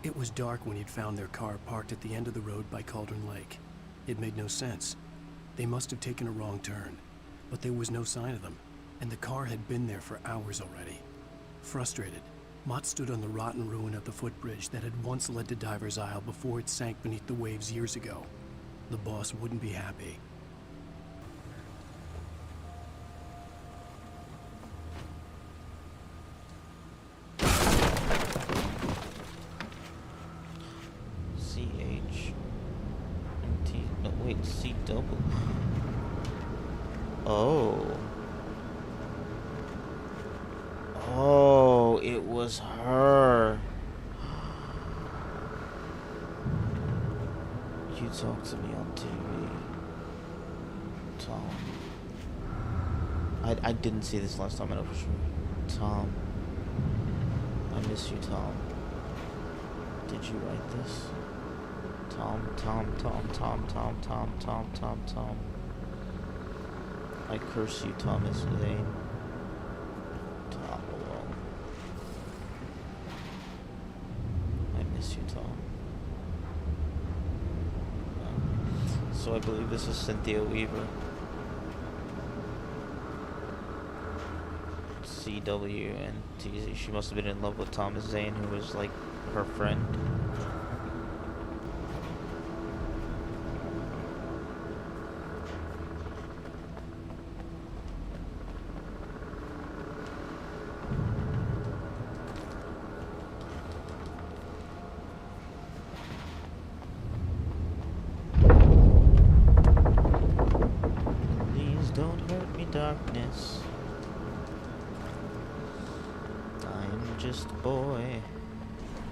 It was dark when he'd found their car parked at the end of the road by Cauldron Lake. It made no sense. They must have taken a wrong turn, but there was no sign of them, and the car had been there for hours already. Frustrated, Mott stood on the rotten ruin of the footbridge that had once led to Diver's Isle before it sank beneath the waves years ago. The boss wouldn't be happy. C double. Oh. Oh, it was her. You talked to me on TV. Tom. I didn't see this last time, I know for sure. Tom. I miss you, Tom. Did you write this? Tom. I curse you, Thomas Zane. Tom alone. I miss you, Tom. So I believe this is Cynthia Weaver. CW and TZ. She must have been in love with Thomas Zane, who was like her friend. Darkness. I'm just a boy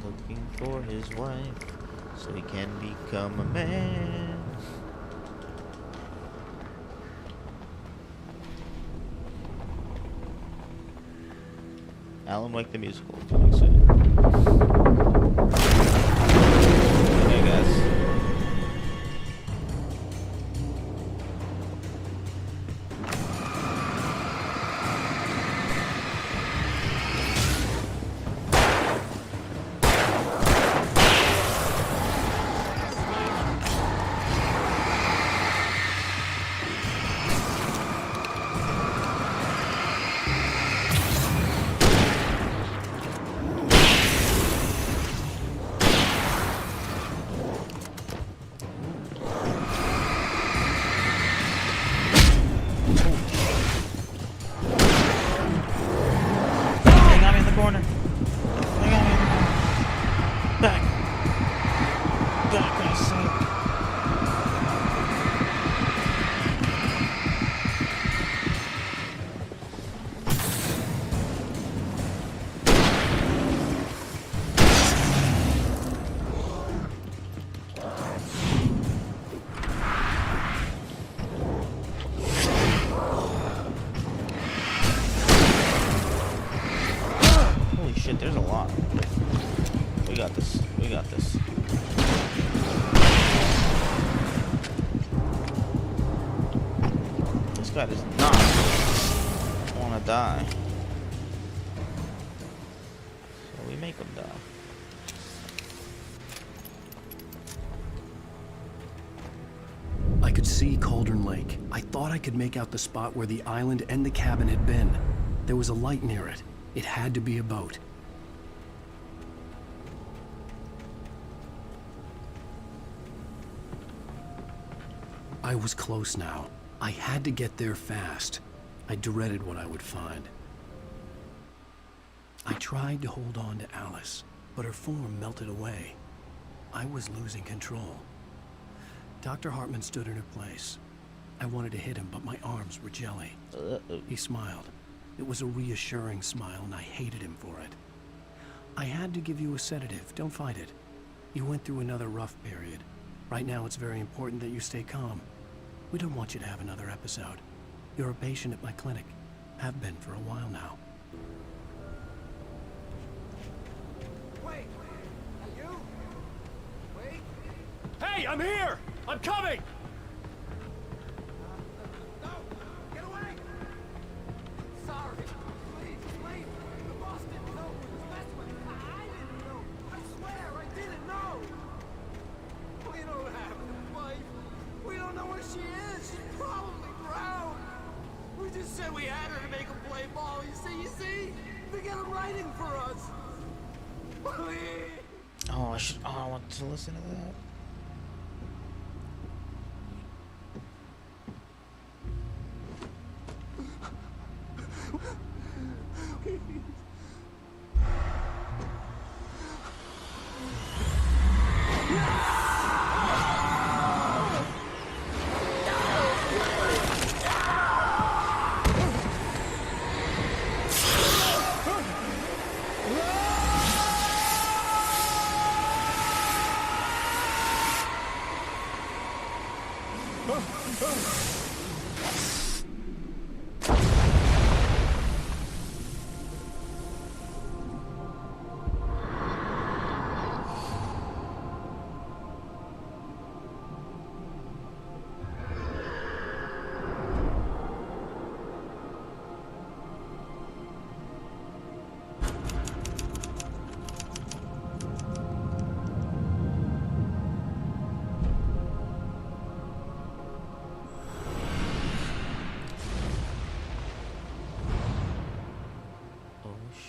looking for his wife so he can become a man. Alan Wake the Musical coming soon. Okay, guys. guy does not want to die. So we make him die. I could see Cauldron Lake. I thought I could make out the spot where the island and the cabin had been. There was a light near it. It had to be a boat. I was close now. I had to get there fast. I dreaded what I would find. I tried to hold on to Alice, but her form melted away. I was losing control. Dr. Hartman stood in her place. I wanted to hit him, but my arms were jelly. He smiled. It was a reassuring smile, and I hated him for it. I had to give you a sedative. Don't fight it. You went through another rough period. Right now, it's very important that you stay calm. We don't want you to have another episode. You're a patient at my clinic. Have been for a while now. Wait! Are you? Wait! Hey, I'm here! I'm coming! No! Get away! Sorry. Please, please. The boss didn't know who was messing with me. I didn't know. I swear I didn't know. We don't have a wife. We don't know where she is. She's probably drowned. We just said we had her to make a play ball. You see? They got him writing for us. Please. Oh, I want to listen to that.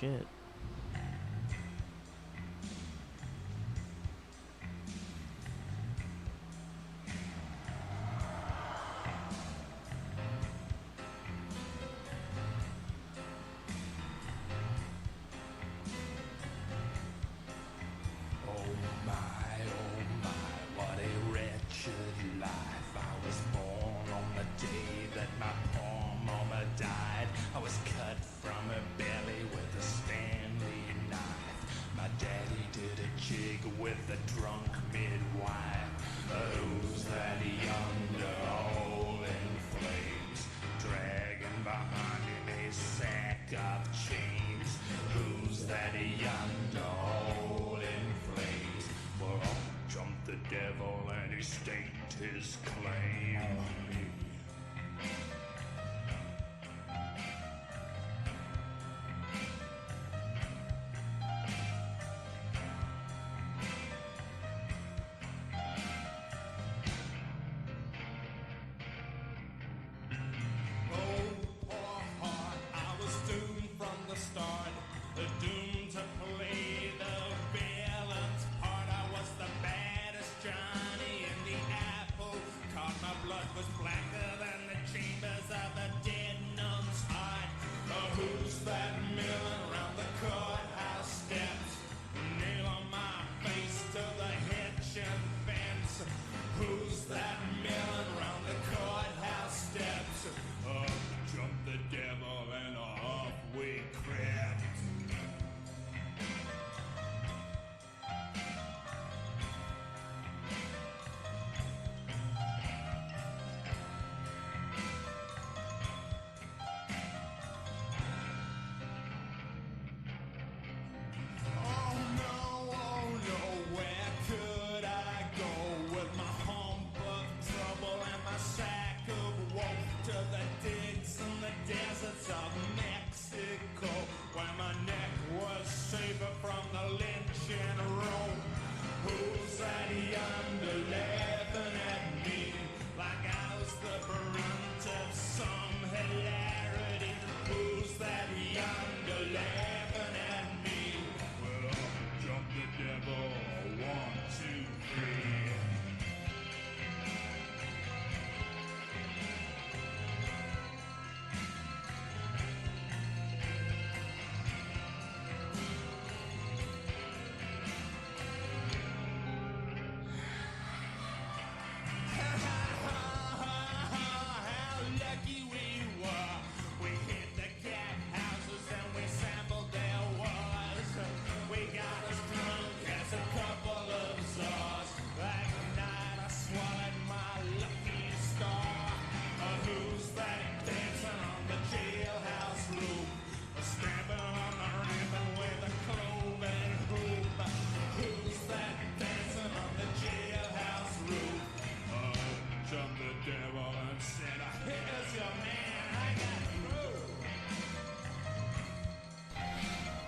Shit. Oh my, what a wretched life. I was born on the day that my poor mama died. I was cut from her belly with a Stanley knife. My daddy did a jig with a drunk midwife. Who's that yonder all in flames, dragging behind him a sack of chains? Who's that yonder all in flames? Well, up jumped the devil and he staked his claim on me.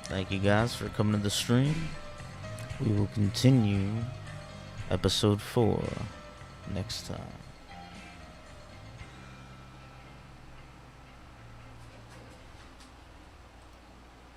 Thank you guys for coming to the stream. We will continue episode 4 next time.